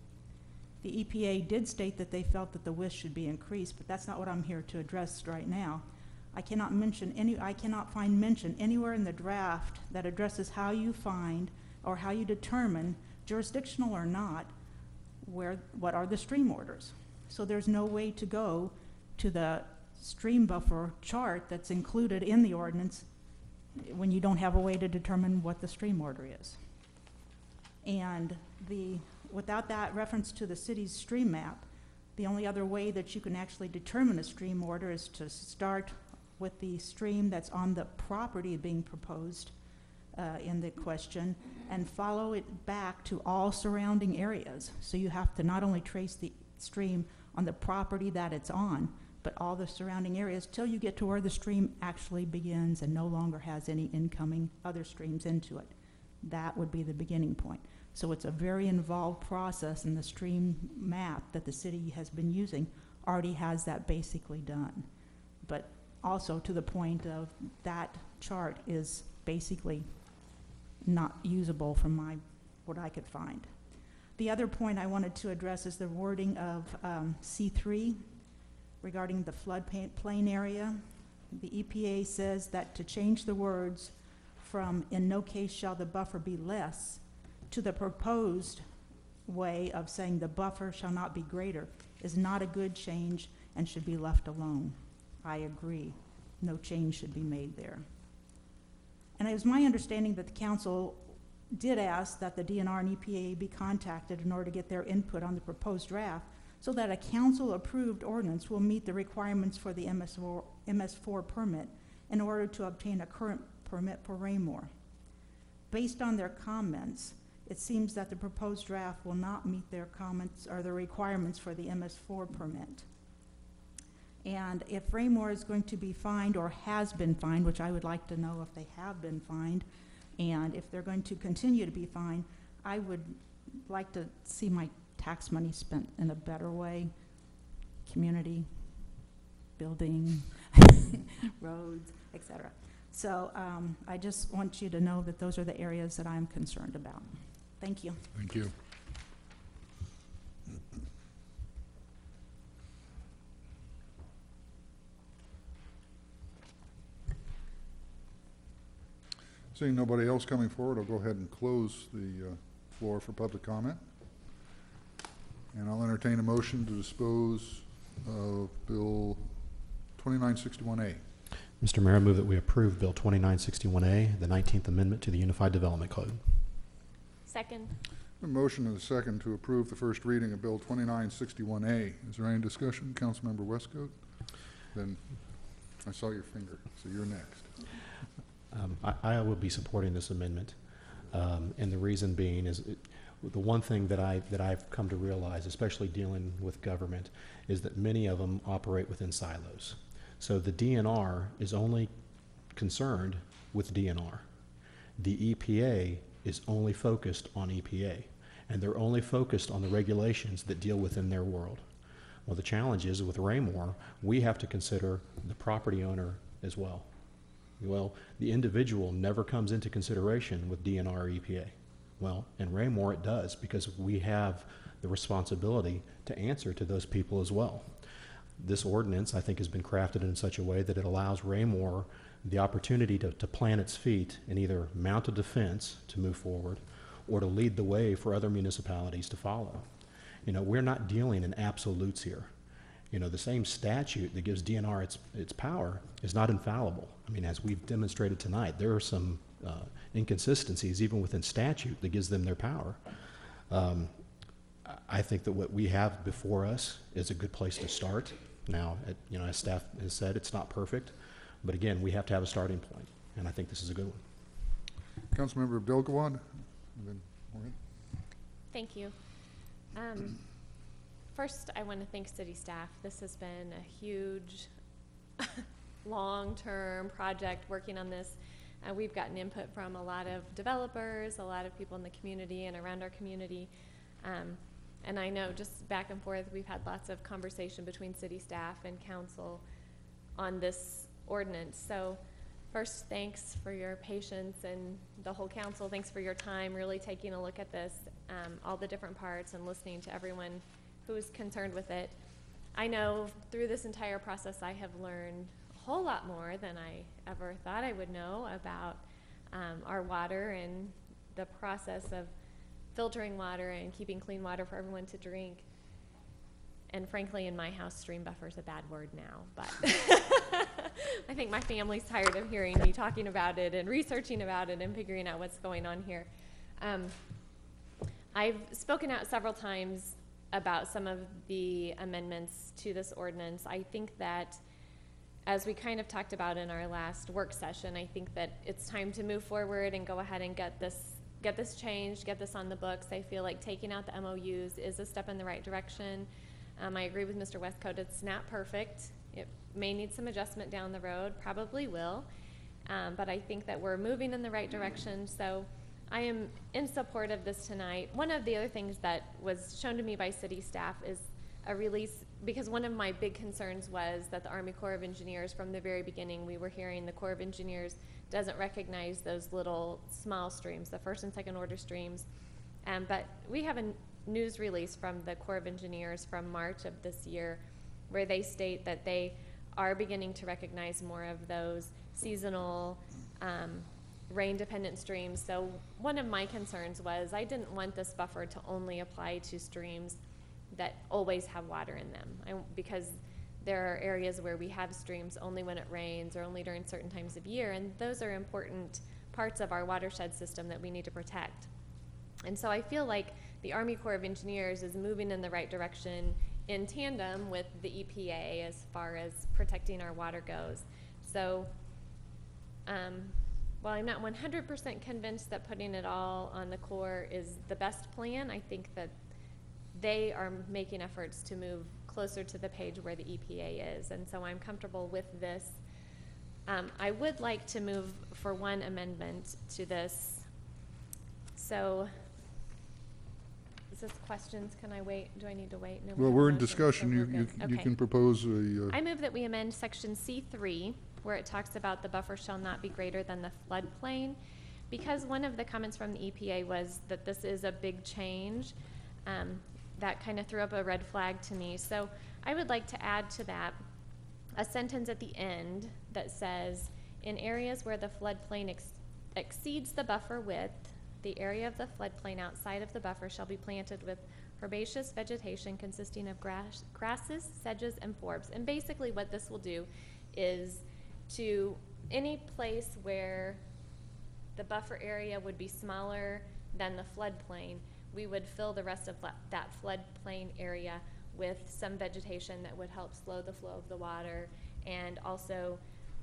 The EPA did state that they felt that the width should be increased, but that's not what I'm here to address right now. I cannot find mention anywhere in the draft that addresses how you find or how you determine, jurisdictional or not, what are the stream orders. So there's no way to go to the stream buffer chart that's included in the ordinance when you don't have a way to determine what the stream order is. And without that reference to the city's stream map, the only other way that you can actually determine a stream order is to start with the stream that's on the property being proposed in the question and follow it back to all surrounding areas. So you have to not only trace the stream on the property that it's on, but all the surrounding areas till you get to where the stream actually begins and no longer has any incoming other streams into it. That would be the beginning point. So it's a very involved process, and the stream map that the city has been using already has that basically done. But also to the point of that chart is basically not usable from what I could find. The other point I wanted to address is the wording of C3 regarding the floodplain area. The EPA says that to change the words from "in no case shall the buffer be less" to the proposed way of saying the buffer shall not be greater is not a good change and should be left alone. I agree. No change should be made there. And it was my understanding that the council did ask that the DNR and EPA be contacted in order to get their input on the proposed draft so that a council-approved ordinance will meet the requirements for the MS4 permit in order to obtain a current permit for Raymore. Based on their comments, it seems that the proposed draft will not meet their comments or the requirements for the MS4 permit. And if Raymore is going to be fined or has been fined, which I would like to know if they have been fined, and if they're going to continue to be fined, I would like to see my tax money spent in a better way. Community, building, roads, etc. So I just want you to know that those are the areas that I'm concerned about. Thank you. Thank you. Seeing nobody else coming forward, I'll go ahead and close the floor for public comment. And I'll entertain a motion to dispose of Bill 2961A. Mr. Mayor, I move that we approve Bill 2961A, the 19th Amendment to the Unified Development Code. Second. A motion and a second to approve the first reading of Bill 2961A. Is there any discussion? Councilmember Westcoat? Then I saw your finger, so you're next. I will be supporting this amendment, and the reason being is the one thing that I've come to realize, especially dealing with government, is that many of them operate within silos. So the DNR is only concerned with DNR. The EPA is only focused on EPA, and they're only focused on the regulations that deal within their world. Well, the challenge is with Raymore, we have to consider the property owner as well. Well, the individual never comes into consideration with DNR or EPA. Well, in Raymore it does, because we have the responsibility to answer to those people as well. This ordinance, I think, has been crafted in such a way that it allows Raymore the opportunity to plant its feet and either mount a defense to move forward or to lead the way for other municipalities to follow. You know, we're not dealing in absolutes here. You know, the same statute that gives DNR its power is not infallible. I mean, as we've demonstrated tonight, there are some I think that what we have before us is a good place to start. Now, as staff has said, it's not perfect, but again, we have to have a starting point, and I think this is a good one. Councilmember Abdel-Gawad, and then Moorhead. Thank you. First, I want to thank city staff. This has been a huge, long-term project working on this. We've gotten input from a lot of developers, a lot of people in the community and around our community. And I know just back and forth, we've had lots of conversation between city staff and council on this ordinance. So first, thanks for your patience, and the whole council, thanks for your time really taking a look at this, all the different parts, and listening to everyone who's concerned with it. I know through this entire process I have learned a whole lot more than I ever thought I would know about our water and the process of filtering water and keeping clean water for everyone to drink. And frankly, in my house, stream buffer is a bad word now, but I think my family's tired of hearing me talking about it and researching about it and figuring out what's going on here. I've spoken out several times about some of the amendments to this ordinance. I think that, as we kind of talked about in our last work session, I think that it's time to move forward and go ahead and get this changed, get this on the books. I feel like taking out the MOUs is a step in the right direction. I agree with Mr. Westcoat, it's not perfect. It may need some adjustment down the road, probably will, but I think that we're moving in the right direction, so I am in support of this tonight. One of the other things that was shown to me by city staff is a release, because one of my big concerns was that the Army Corps of Engineers, from the very beginning, we were hearing the Corps of Engineers doesn't recognize those little small streams, the first and second order streams. But we have a news release from the Corps of Engineers from March of this year where they state that they are beginning to recognize more of those seasonal rain-dependent streams. So one of my concerns was I didn't want this buffer to only apply to streams that always have water in them, because there are areas where we have streams only when it rains or only during certain times of year, and those are important parts of our watershed system that we need to protect. And so I feel like the Army Corps of Engineers is moving in the right direction in tandem with the EPA as far as protecting our water goes. So while I'm not 100% convinced that putting it all on the Corps is the best plan, I think that they are making efforts to move closer to the page where the EPA is, and so I'm comfortable with this. I would like to move for one amendment to this. So, is this questions? Can I wait? Do I need to wait? No, Well, we're in motion, so discussion. we're You good. Okay. can propose a, I move that we amend section C3, where it talks about the buffer shall not be greater than the floodplain, because one of the comments from the EPA was that this is a big change. That kind of threw up a red flag to me. So I would like to add to that a sentence at the end that says, in areas where the floodplain exceeds the buffer width, the area of the floodplain outside of the buffer shall be planted with herbaceous vegetation consisting of grasses, sedges, and forbs. And basically what this will do is, to any place where the buffer area would be smaller than the floodplain, we would fill the rest of that floodplain area with some vegetation that would help slow the flow of the water and also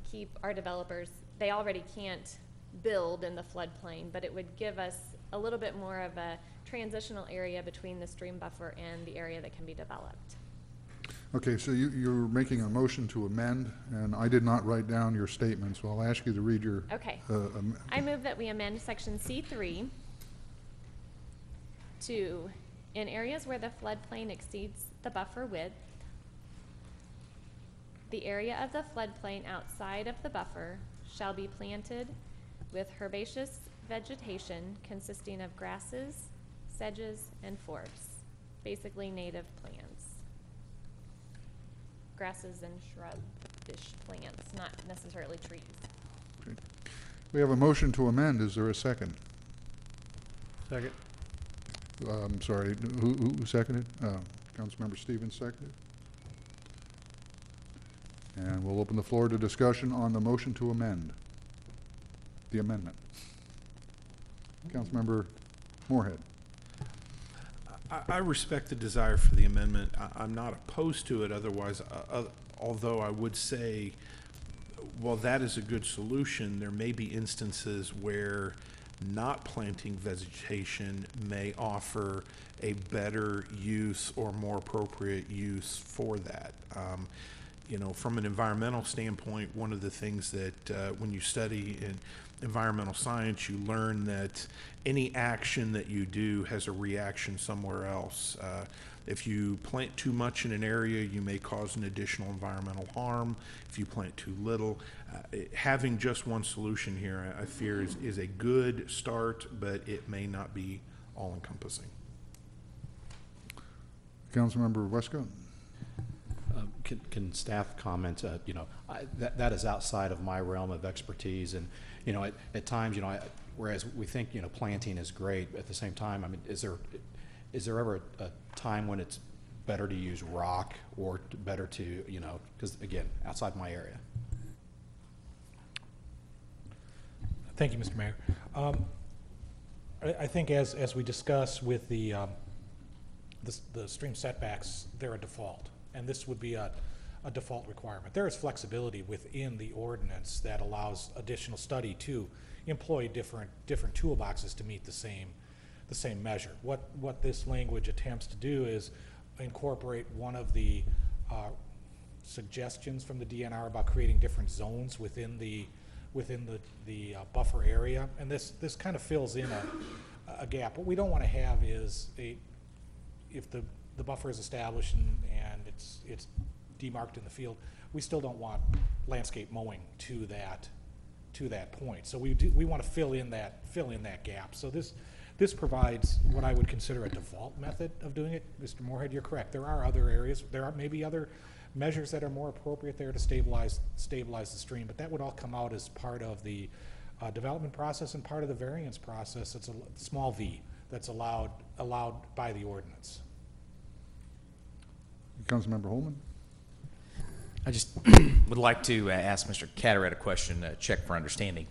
keep our developers, they already can't build in the floodplain, but it would give us a little bit more of a transitional area between the stream buffer and the area that can be developed. okay, so you're making a motion to amend, and I did not write down your statement, so I'll ask you to read your. Okay. I move that we amend section C3 to, in areas where the floodplain exceeds the buffer width, the area of the floodplain outside of the buffer shall be planted with herbaceous vegetation consisting of grasses, sedges, and forbs, basically native plants. Grasses and shrub-ish plants, not necessarily trees. Okay. We have a motion to amend. Is there a second? Second. I'm sorry, who seconded? Councilmember Stevens seconded. And we'll open the floor to discussion on the motion to amend, the amendment. Councilmember Moorhead. I respect the desire for the amendment. I'm not opposed to it otherwise, although I would say, while that is a good solution, there may be instances where not planting vegetation may offer a better use or more appropriate use for that. You know, from an environmental standpoint, one of the things that when you study in environmental science, you learn that any action that you do has a reaction somewhere else. If you plant too much in an area, you may cause an additional environmental harm. If you plant too little, having just one solution here, I fear, is a good start, but it may not be all-encompassing. Councilmember Westcott? Can staff comment? You know, that is outside of my realm of expertise, and you know, at times, you know, whereas we think, you know, planting is great, at the same time, I mean, is there ever a time when it's better to use rock or better to, you know, because again, outside my area. Thank you, Mr. Mayor. I think as we discuss with the stream setbacks, they're a default, and this would be a default requirement. There is flexibility within the ordinance that allows additional study to employ different toolboxes to meet the same measure. What this language attempts to do is incorporate one of the suggestions from the DNR about creating different zones within the buffer area, and this kind of fills in a gap. What we don't want to have is if the buffer is established and it's demarked in the field, we still don't want landscape mowing to that point. So we want to fill in that gap. So this provides what I would consider a default method of doing it. Mr. Moorhead, you're correct. There are other areas. There are maybe other measures that are more appropriate there to stabilize the stream, but that would all come out as part of the development process and part of the variance process. It's a small v that's allowed by the ordinance. Councilmember Holman? I just would like to ask Mr. Carteret a question, check for understanding.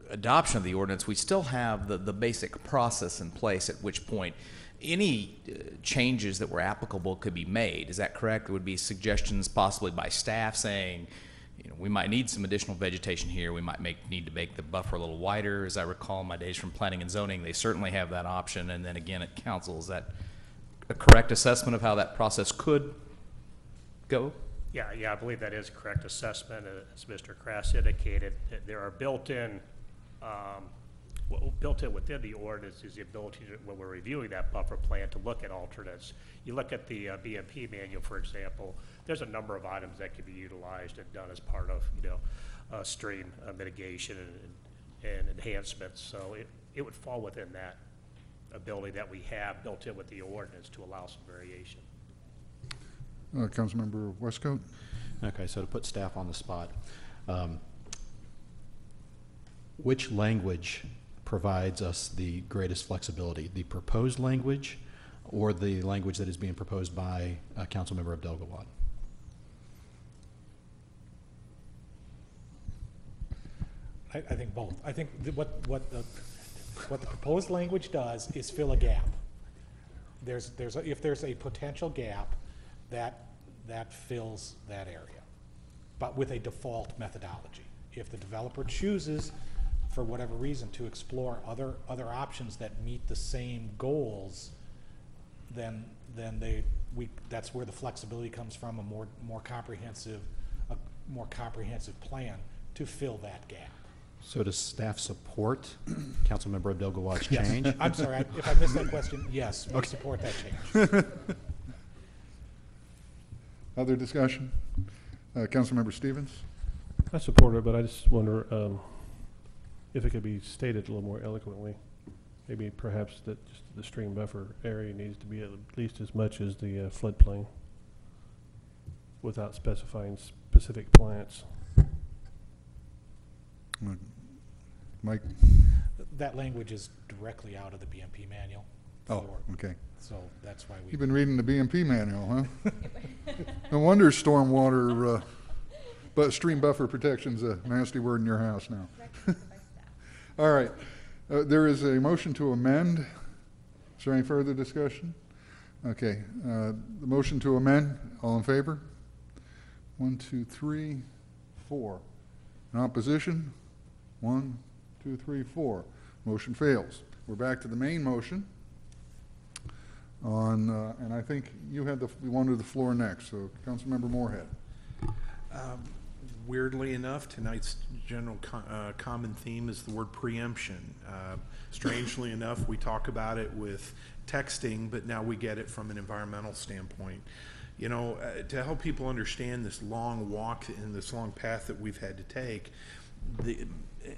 Adoption of the ordinance, we still have the basic process in place at which point any changes that were applicable could be made. Is that correct? There would be suggestions possibly by staff saying, you know, we might need some additional vegetation here. We might need to make the buffer a little wider. As I recall my days from planning and zoning, they certainly have that option. And then again at council, is that a correct assessment of how that process could go? Yeah, I believe that is a correct assessment. As Mr. Krass indicated, that there are built-in within the ordinance is the ability to, when we're reviewing that buffer plan, to look at alternates. You look at the BMP manual, for example, there's a number of items that can be utilized and done as part of, you know, stream mitigation and enhancements. So it would fall within that ability that we have built in with the ordinance to allow some variation. Councilmember Westcott? Okay, so to put staff on the spot, which language provides us the greatest flexibility? The proposed language or the language that is being proposed by Councilmember Abdel-Gawad? I think both. I think what the proposed language does is fill a gap. If there's a potential gap, that fills that area, but with a default methodology. If the developer chooses, for whatever reason, to explore other options that meet the same goals, then that's where the flexibility comes from, a more comprehensive plan to fill that gap. So does staff support Councilmember Abdel-Gawad's change? Yes. I'm sorry, if I missed that question, yes, we support that change. Other discussion? Councilmember Stevens? I support it, but I just wonder if it could be stated a little more eloquently. Maybe perhaps that just the stream buffer area needs to be at least as much as the floodplain without specifying specific plants. Mike? That language is directly out of the BMP manual. Oh, okay. So that's why You've been reading the BMP manual, huh? No wonder stormwater, but stream buffer protection's a nasty word in your house now. All right. There is a motion to amend Is there any further discussion? Okay, the motion to amend, all in favor? 1, 2, 3, 4. In opposition? 1, 2, 3, 4. Motion fails. We're back to the main motion on, and I think you wanted the floor next, so Councilmember Moorhead. Weirdly enough, tonight's general common theme is the word preemption. Strangely enough, we talk about it with texting, but now we get it from an environmental standpoint. You know, to help people understand this long walk and this long path that we've had to take,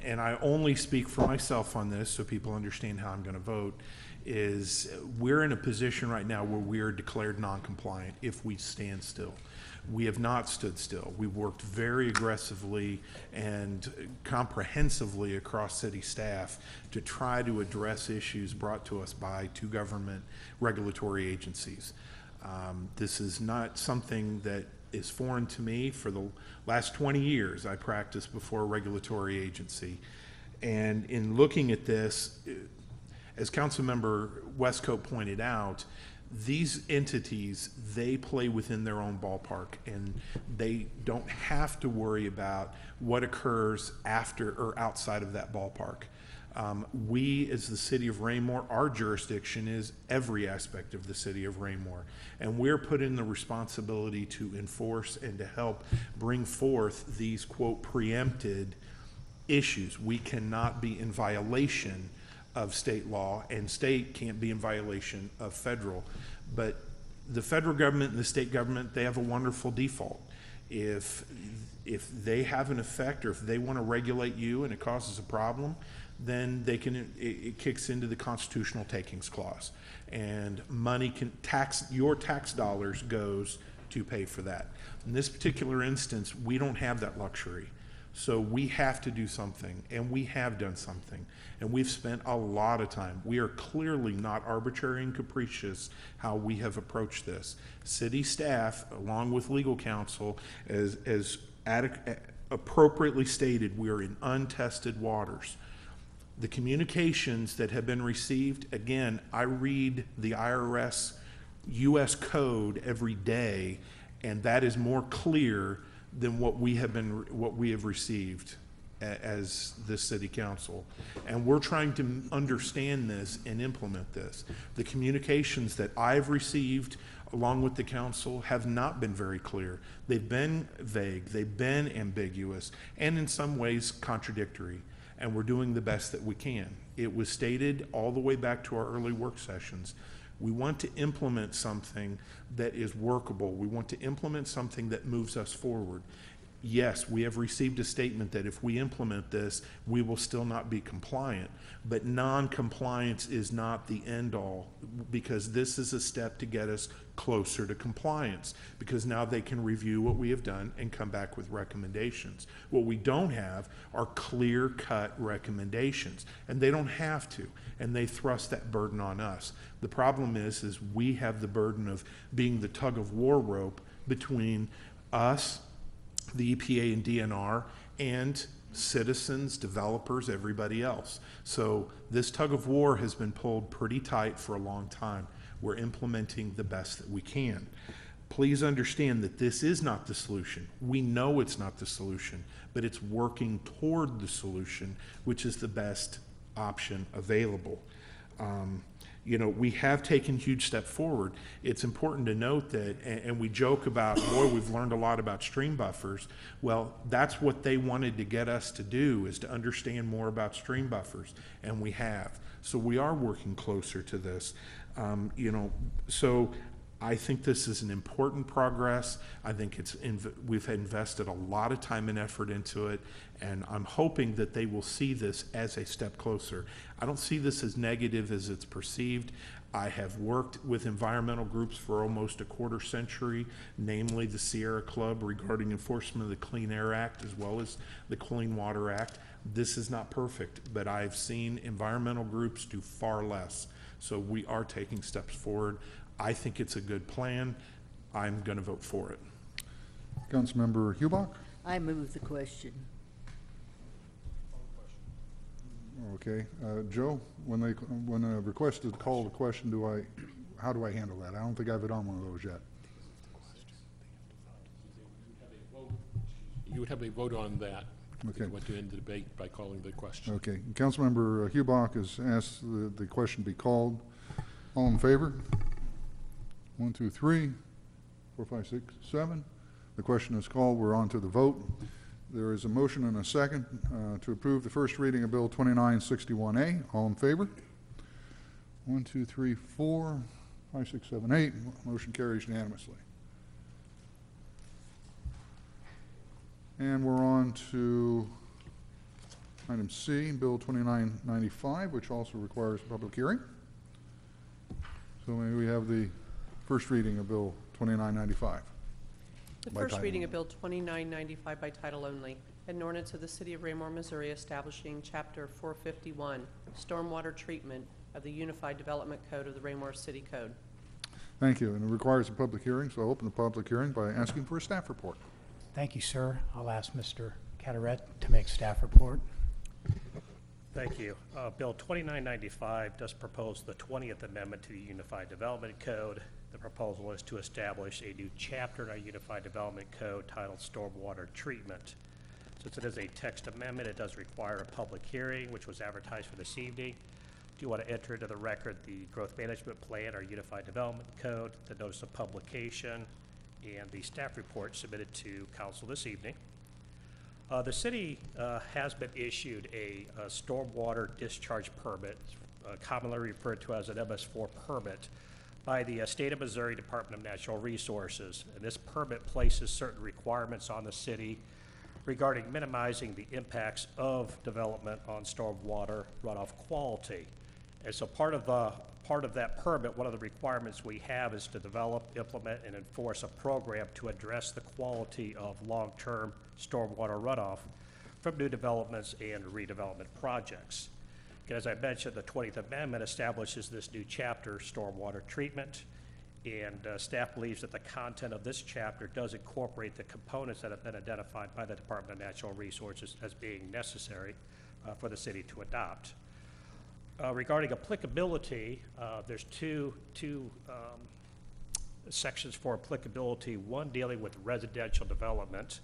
and I only speak for myself on this so people understand how I'm going to vote, is we're in a position right now where we are declared non-compliant if we stand still. We have not stood still. We've worked very aggressively and comprehensively across city staff to try to address issues brought to us by 2 government regulatory agencies. This is not something that is foreign to me. For the last 20 years, I practiced before a regulatory agency. And in looking at this, as Councilmember Westcote pointed out, these entities, they play within their own ballpark, and they don't have to worry about what occurs after or outside of that ballpark. We, as the city of Raymore, our jurisdiction is every aspect of the city of Raymore, and we're put in the responsibility to enforce and to help bring forth these, quote, preempted issues. We cannot be in violation of state law, and state can't be in violation of federal. But the federal government and the state government, they have a wonderful default. If they have an effect, or if they want to regulate you and it causes a problem, then they can, it kicks into the constitutional takings clause, and money can your tax dollars goes to pay for that. In this particular instance, we don't have that luxury. So we have to do something, and we have done something, and we've spent a lot of time. We are clearly not arbitrary and capricious how we have approached this. City staff, along with legal counsel, as appropriately stated, we are in untested waters. The communications that have been received, again, I read the IRS U.S. code every day, and that is more clear than what we have received as the city council. And we're trying to understand this and implement this. The communications that I've received along with the council have not been very clear. They've been vague, they've been ambiguous, and in some ways contradictory. And we're doing the best that we can. It was stated all the way back to our early work sessions. We want to implement something that is workable. We want to implement something that moves us forward. Yes, we have received a statement that if we implement this, we will still not be compliant. But non-compliance is not the end-all, because this is a step to get us closer to compliance, because now they can review what we have done and come back with recommendations. What we don't have are clear-cut recommendations, and they don't have to, and they thrust that burden on us. The problem is we have the burden of being the tug-of-war rope between us, the EPA and DNR, and citizens, developers, everybody else. So this tug of war has been pulled pretty tight for a long time. We're implementing the best that we can. Please understand that this is not the solution. We know it's not the solution, but it's working toward the solution, which is the best option available. You know, we have taken huge steps forward. It's important to note that, and we joke about, boy, we've learned a lot about stream buffers. Well, that's what they wanted to get us to do, is to understand more about stream buffers, and we have. So we are working closer to this. You know, so I think this is an important progress. I think we've invested a lot of time and effort into it, and I'm hoping that they will see this as a step closer. I don't see this as negative as it's perceived. I have worked with environmental groups for almost a quarter century, namely the Sierra Club, regarding enforcement of the Clean Air Act as well as the Clean Water Act. This is not perfect, but I've seen environmental groups do far less. So we are taking steps forward. I think it's a good plan. I'm going to vote for it. Councilmember Hubach? I move the question. Okay, Joe, when a request is called a question, how do I handle that? I don't think I've been on one of those yet. You would have a vote on that. Okay. You went to end the debate by calling the question. Okay, Councilmember Hubach has asked the question be called. All in favor? 1, 2, 3, 4, 5, 6, 7. The question is called. We're on to the vote. There is a motion and a second to approve the first reading of Bill 2961A. All in favor? 1, 2, 3, 4, 5, 6, 7, 8. Motion carries unanimously. And we're on to item C, Bill 2995, which also requires a public hearing. So may we have the first reading of Bill 2995? The By first title reading only. of Bill 2995 by title only, an ordinance of the City of Raymore, Missouri establishing Chapter 451, Stormwater Treatment of the Unified Development Code of the Raymore City Code. Thank you, and it requires a public hearing, so I'll open the public hearing by asking for a staff report. Thank you, sir. I'll ask Mr. Cataret to make staff report. Thank you. Bill 2995 does propose the 20th Amendment to the Unified Development Code. The proposal is to establish a new chapter in our Unified Development Code titled Stormwater Treatment. Since it is a text amendment, it does require a public hearing, which was advertised for this evening. Do you want to enter into the record the Growth Management Plan, our Unified Development Code, the notice of publication, and the staff report submitted to council this evening. The city has been issued a stormwater discharge permit, commonly referred to as an MS4 permit, by the State of Missouri Department of Natural Resources. And this permit places certain requirements on the city regarding minimizing the impacts of development on stormwater runoff quality. And so part of that permit, one of the requirements we have is to develop, implement, and enforce a program to address the quality of long-term stormwater runoff from new developments and redevelopment projects. And as I mentioned, the 20th Amendment establishes this new chapter, stormwater treatment, and staff believes that the content of this chapter does incorporate the components that have been identified by the Department of Natural Resources as being necessary for the city to adopt. Regarding applicability, there's two sections for applicability, one dealing with residential development.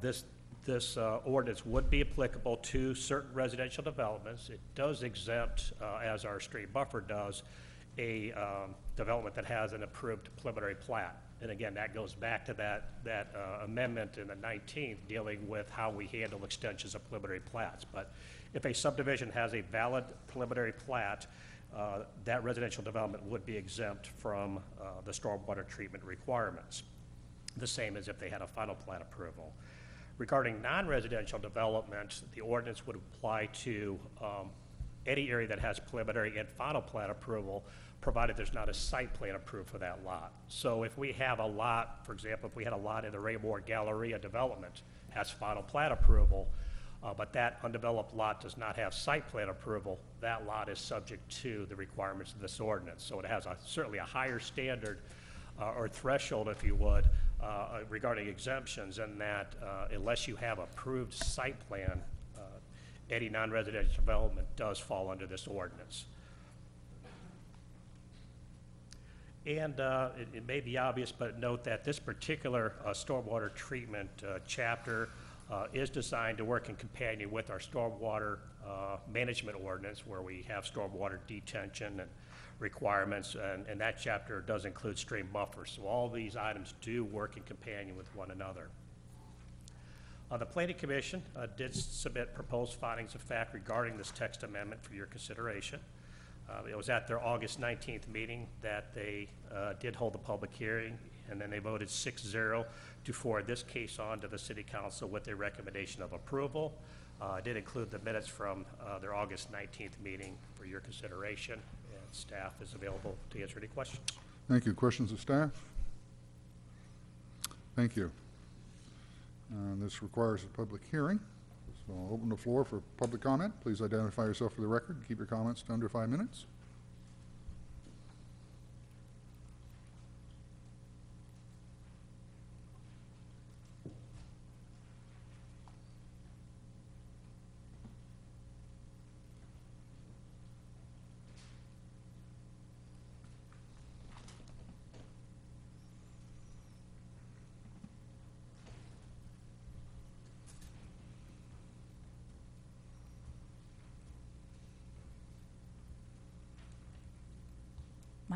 This ordinance would be applicable to certain residential developments. It does exempt, as our stream buffer does, a development that has an approved preliminary plat. And again, that goes back to that amendment in the 19th dealing with how we handle extensions of preliminary plats. But if a subdivision has a valid preliminary plat, that residential development would be exempt from the stormwater treatment requirements. The same as if they had a final plat approval. Regarding non-residential development, the ordinance would apply to any area that has preliminary and final plat approval, provided there's not a site plan approved for that lot. So if we have a lot, for example, if we had a lot in the Raymore Galleria development, has final plat approval, but that undeveloped lot does not have site plan approval, that lot is subject to the requirements of this ordinance. So it has certainly a higher standard or threshold, if you would, regarding exemptions, in that unless you have approved site plan, any non-residential development does fall under this ordinance. And it may be obvious, but note that this particular stormwater treatment chapter is designed to work in companion with our stormwater management ordinance, where we have stormwater detention and requirements, and that chapter does include stream buffers. So all these items do work in companion with one another. The Planning Commission did submit proposed findings of fact regarding this text amendment for your consideration. It was at their August 19th meeting that they did hold the public hearing, and then they voted 6-0 to forward this case on to the City Council with a recommendation of approval. I did include the minutes from their August 19th meeting for your consideration, and staff is available to answer any questions. Thank you. Questions of staff? Thank you. This requires a public hearing, so I'll open the floor for public comment. Please identify yourself for the record. Keep your comments to under 5 minutes.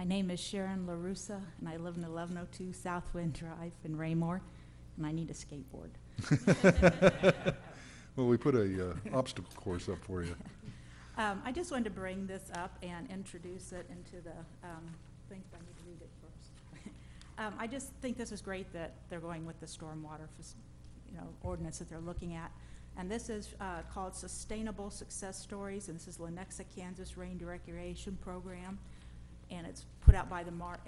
My name is Sharon LaRussa, and I live in 1102 Southwind Drive in Raymore, and I need a skateboard. Well, we put a obstacle course up for you. I just wanted to bring this up and introduce it into the, I think I need to read it first. I just think this is great that they're going with the stormwater, ordinance that they're looking at. And this is called Sustainable Success Stories, and this is Lenexa, Kansas Reindeer Recreation Program. And it's put out by the MARC,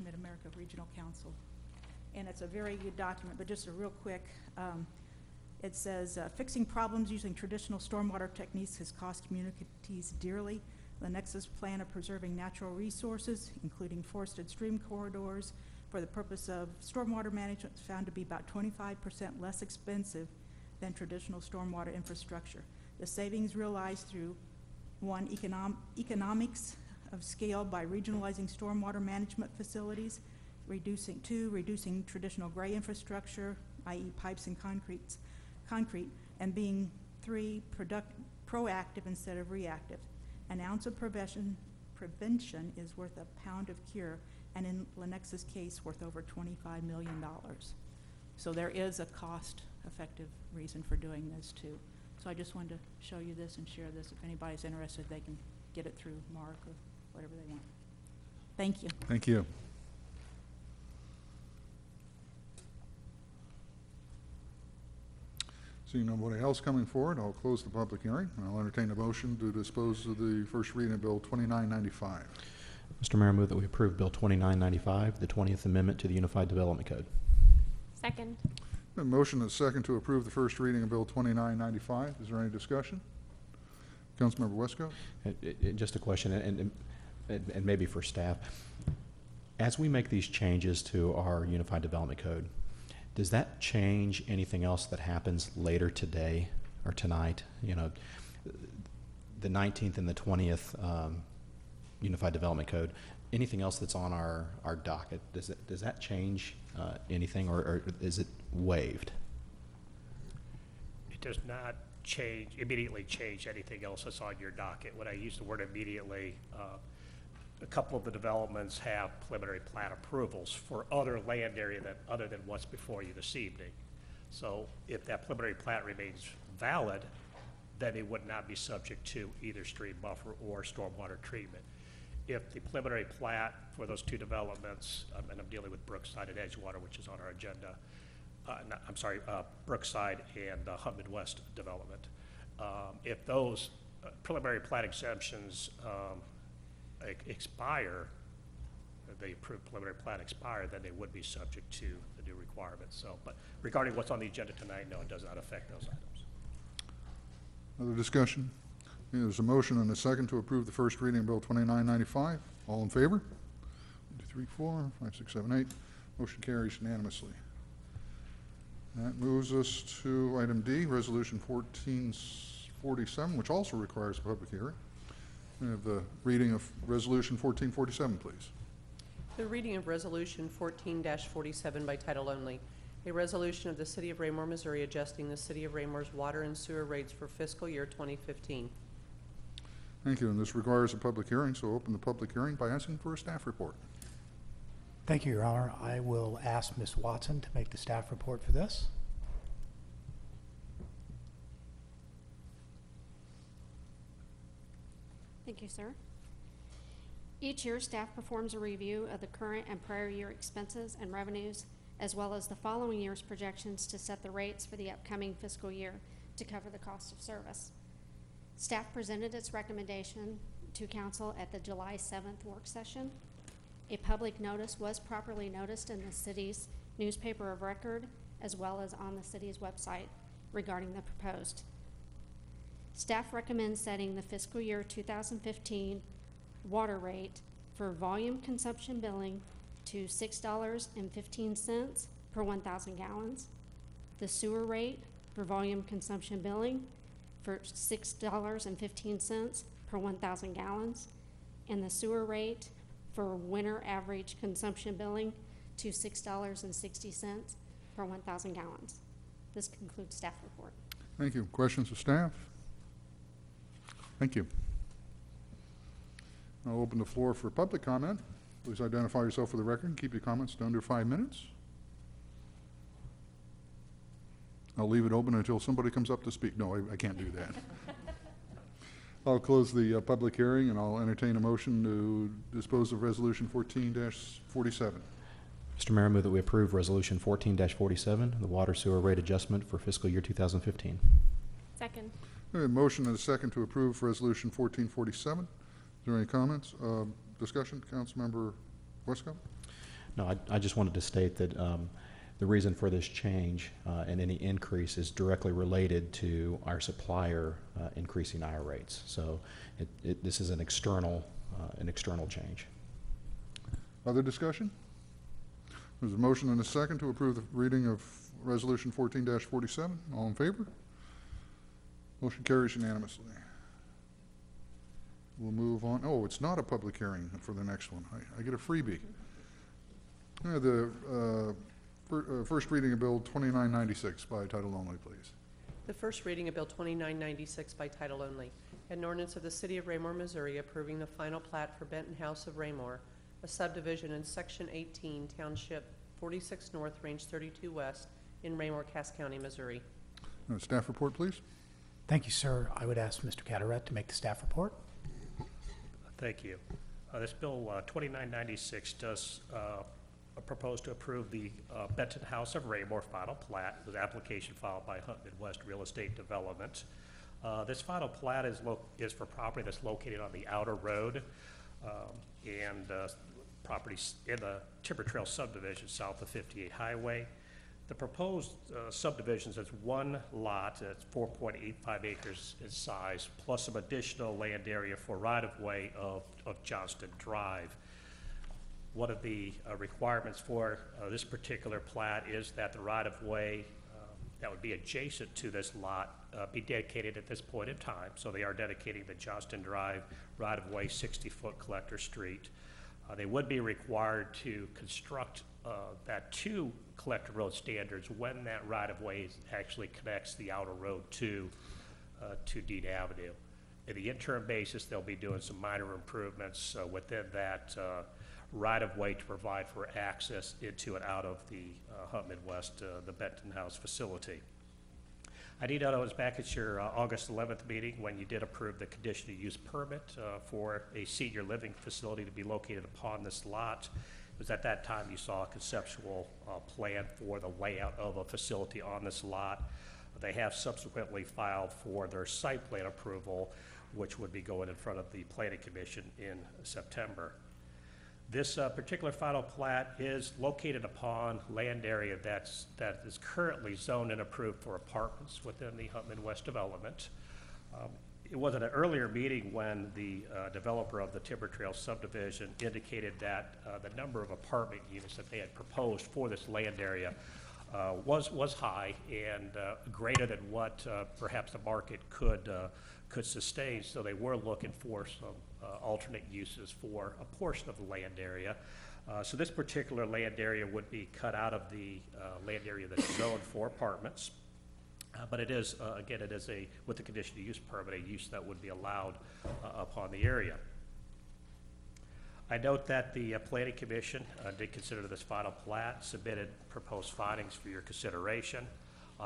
Mid-America Regional Council. And it's a very good document, but just a real quick, it says, fixing problems using traditional stormwater techniques has cost communities dearly. Lenexa's plan of preserving natural resources, including forested stream corridors, for the purpose of stormwater management is found to be about 25% less expensive than traditional stormwater infrastructure. The savings realized through, one, economics of scale by regionalizing stormwater management facilities, reducing traditional gray infrastructure, i.e. pipes and concrete, and being, 3, proactive instead of reactive. An ounce of prevention is worth a pound of cure, and in Lenexa's case, worth over $25 million. So there is a cost-effective reason for doing this too. So I just wanted to show you this and share this. If anybody's interested, they can get it through MARC or whatever they want. Thank you. Thank you. Seeing nobody else coming forward, I'll close the public hearing, and I'll entertain a motion to dispose of the first reading of Bill 2995. Mr. Mayor, I move that we approve Bill 2995, the 20th Amendment to the Unified Development Code. Second. A motion and a second to approve the first reading of Bill 2995. Is there any discussion? Councilmember Westcott? Just a question, and maybe for staff. As we make these changes to our Unified Development Code, does that change anything else that happens later today or tonight? You know, the 19th and the 20th Unified Development Code, anything else that's on our docket, does that change anything, or is it waived? It does not immediately change anything else that's on your docket. When I use the word immediately, a couple of the developments have preliminary plat approvals for other land area other than what's before you this evening. So if that preliminary plat remains valid, then it would not be subject to either stream buffer or stormwater treatment. If the preliminary plat for those two developments, and I'm dealing with Brookside and Edgewater, which is on our agenda, Brookside and Hunt Midwest development. If those preliminary plat exemptions expire, the approved preliminary plat expire, then they would be subject to the new requirements. So, but regarding what's on the agenda tonight, no, it does not affect those items. Other discussion? There's a motion and a second to approve the first reading of Bill 2995. All in favor? 1, 2, 3, 4, 5, 6, 7, 8. Motion carries unanimously. That moves us to item D, Resolution 1447, which also requires a public hearing. We have the reading of Resolution 1447, please. The reading of Resolution 14-47 by title only. A resolution of the City of Raymore, Missouri, adjusting the City of Raymore's water and sewer rates for fiscal year 2015. Thank you, and this requires a public hearing, so open the public hearing by asking for a staff report. Thank you, Your Honor. I will ask Ms. Watson to make the staff report for this. Thank you, sir. Each year, staff performs a review of the current and prior year expenses and revenues, as well as the following year's projections to set the rates for the upcoming fiscal year to cover the cost of service. Staff presented its recommendation to council at the July 7th work session. A public notice was properly noticed in the city's newspaper of record, as well as on the city's website regarding the proposed. Staff recommends setting the fiscal year 2015 water rate for volume consumption billing to $6.15 per 1,000 gallons. The sewer rate for volume consumption billing for $6.15 per 1,000 gallons, and the sewer rate for winter average consumption billing to $6.60 per 1,000 gallons. This concludes staff report. Thank you. Questions of staff? Thank you. I'll open the floor for public comment. Please identify yourself for the record and keep your comments to under 5 minutes. I'll leave it open until somebody comes up to speak. No, I can't do that. I'll close the public hearing, and I'll entertain a motion to dispose of Resolution 14-47. Mr. Mayor, I move that we approve Resolution 14-47, the water sewer rate adjustment for fiscal year 2015. Second. A motion and a second to approve Resolution 1447. Is there any comments? Discussion? Councilmember Westcott? No, I just wanted to state that the reason for this change and any increase is directly related to our supplier increasing our rates. So this is an external change. Other discussion? There's a motion and a second to approve the reading of Resolution 14-47. All in favor? Motion carries unanimously. We'll move on. Oh, it's not a public hearing for the next one. I get a freebie. First reading of Bill 2996 by title only, please. The first reading of Bill 2996 by title only. An ordinance of the City of Raymore, Missouri approving the final plat for Benton House of Raymore, a subdivision in Section 18, Township 46 North, Range 32 West, in Raymore, Cass County, Missouri. Staff report, please. Thank you, sir. I would ask Mr. Cataret to make the staff report. Thank you. This bill 2996 does propose to approve the Benton House of Raymore final plat, the application filed by Hunt Midwest Real Estate Development. This final plat is for property that's located on the outer road and properties in the Timber Trail subdivision south of 58 Highway. The proposed subdivisions is one lot that's 4.85 acres in size, plus some additional land area for right-of-way of Johnston Drive. One of the requirements for this particular plat is that the right-of-way that would be adjacent to this lot be dedicated at this point in time. So they are dedicating the Johnston Drive right-of-way 60-foot collector street. They would be required to construct that to collector road standards when that right-of-way actually connects the outer road to Dean Avenue. In the interim basis, they'll be doing some minor improvements within that right-of-way to provide for access into and out of the Hunt Midwest, the Benton House facility. I need to know, I was back at your August 11th meeting when you did approve the conditional use permit for a senior living facility to be located upon this lot. It was at that time you saw a conceptual plan for the layout of a facility on this lot. They have subsequently filed for their site plan approval, which would be going in front of the Planning Commission in September. This particular final plat is located upon land area that is currently zoned and approved for apartments within the Hunt Midwest development. It was at an earlier meeting when the developer of the Timber Trail subdivision indicated that the number of apartment units that they had proposed for this land area was high and greater than what perhaps the market could sustain. So they were looking for some alternate uses for a portion of the land area. So this particular land area would be cut out of the land area that's zoned for apartments. But it is, again, it is with the conditional use permit, a use that would be allowed upon the area. I note that the Planning Commission did consider this final plat, submitted proposed findings for your consideration.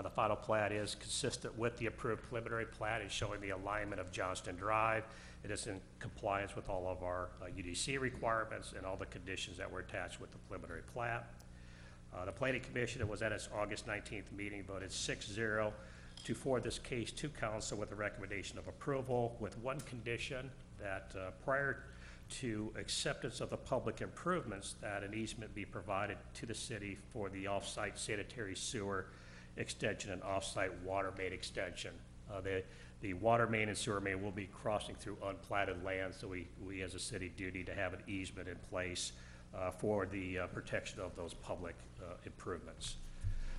The final plat is consistent with the approved preliminary plat and showing the alignment of Johnston Drive. It is in compliance with all of our UDC requirements and all the conditions that were attached with the preliminary plat. The Planning Commission, was at its August 19th meeting, voted 6-0 to forward this case to council with a recommendation of approval with one condition that prior to acceptance of the public improvements that an easement be provided to the city for the off-site sanitary sewer extension and off-site water main extension. The water main and sewer main will be crossing through unplatted land, so we as a city do need to have an easement in place for the protection of those public improvements.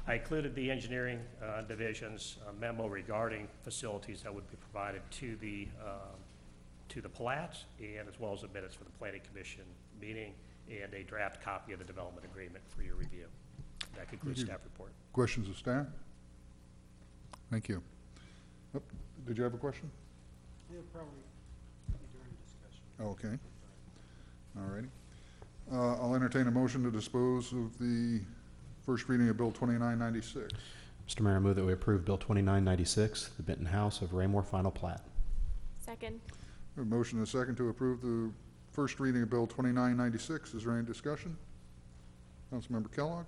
I included the engineering division's memo regarding facilities that would be provided to the plat, and as well as the minutes for the Planning Commission meeting, and a draft copy of the development agreement for your review. That concludes staff report. Questions of staff? Thank you. Oh, did you have a question? Yeah, probably during the discussion. Okay. All righty. I'll entertain a motion to dispose of the first reading of Bill 2996. Mr. Mayor, I move that we approve Bill 2996, the Benton House of Raymore final plat. Second. A motion and a second to approve the first reading of Bill 2996. Is there any discussion? Councilmember Kellogg?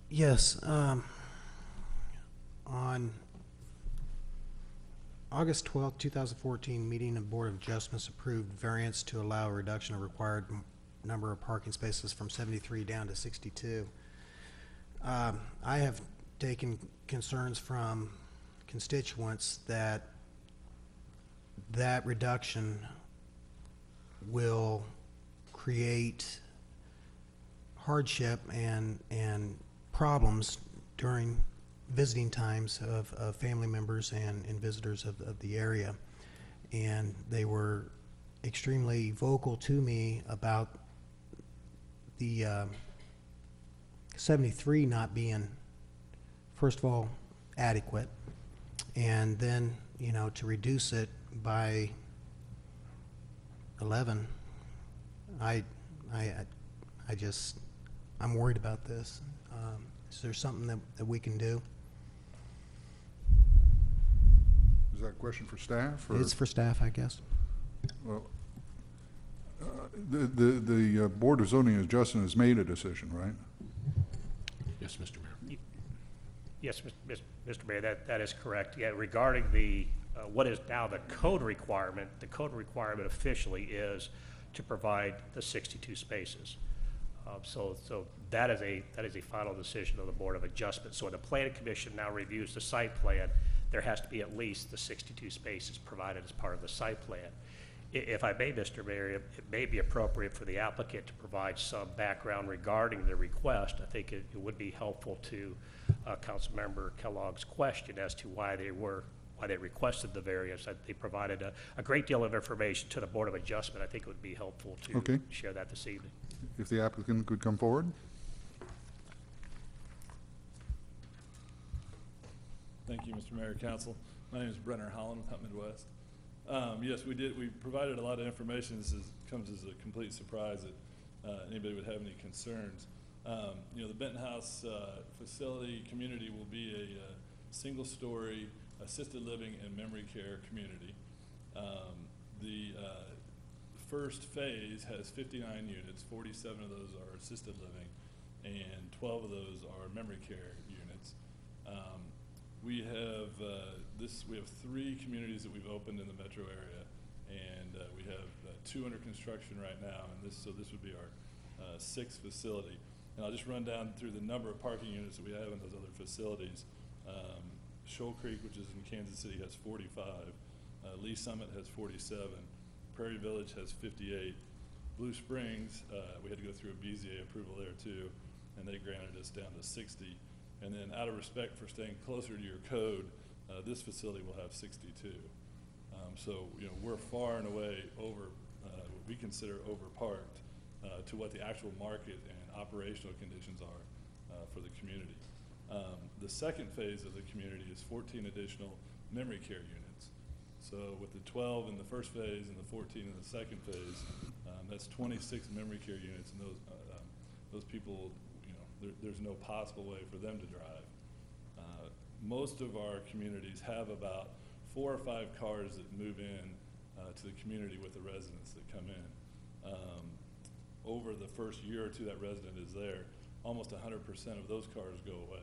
Yes, on August 12th, 2014, meeting of Board of Adjustments approved variance to allow a reduction of required number of parking spaces from 73 down to 62. I have taken concerns from constituents that that reduction will create hardship and problems during visiting times of family members and visitors of the area. And they were extremely vocal to me about the 73 not being, first of all, adequate, and then, you know, to reduce it by 11. I'm worried about this. Is there something that we can do? Is that a question for staff? Or? It's for staff, I guess. Well, the Board of Zoning Adjustment has made a decision, right? Yes, Mr. Mayor. Yes, Mr. Mayor, that is correct. Yeah, regarding the, what is now the code requirement officially is to provide the 62 spaces. So that is a final decision of the Board of Adjustment. So when the Planning Commission now reviews the site plan, there has to be at least the 62 spaces provided as part of the site plan. If I may, Mr. Mayor, it may be appropriate for the applicant to provide some background regarding the request. I think it would be helpful to Councilmember Kellogg's question as to why they requested the variance. They provided a great deal of information to the Board of Adjustment. I think it would be helpful to share that this evening. If the applicant could come forward. Thank you, Mr. Mayor, Council. My name is Brenner Holland with Hunt Midwest. Yes, we did. We provided a lot of information. This comes as a complete surprise that anybody would have any concerns. You know, the Benton House facility community will be a single-story assisted living and memory care community. The first phase has 59 units. 47 of those are assisted living, and 12 of those are memory care units. We have we have 3 communities that we've opened in the metro area, and we have 2 under construction right now, and this would be our 6th facility. And I'll just run down through the number of parking units that we have in those other facilities. Shoal Creek, which is in Kansas City, has 45. Lee Summit has 47. Prairie Village has 58. Blue Springs, we had to go through a BZA approval there too, and they granted us down to 60. And then out of respect for staying closer to your code, this facility will have 62. So, you know, we're far and away over, what we consider overparked to what the actual market and operational conditions are for the community. The second phase of the community is 14 additional memory care units. So with the 12 in the first phase and the 14 in the second phase, that's 26 memory care units, and those people, you know, there's no possible way for them to drive. Most of our communities have about 4 or 5 cars that move in to the community with the residents that come in. Over the first year or two that resident is there, almost 100% of those cars go away.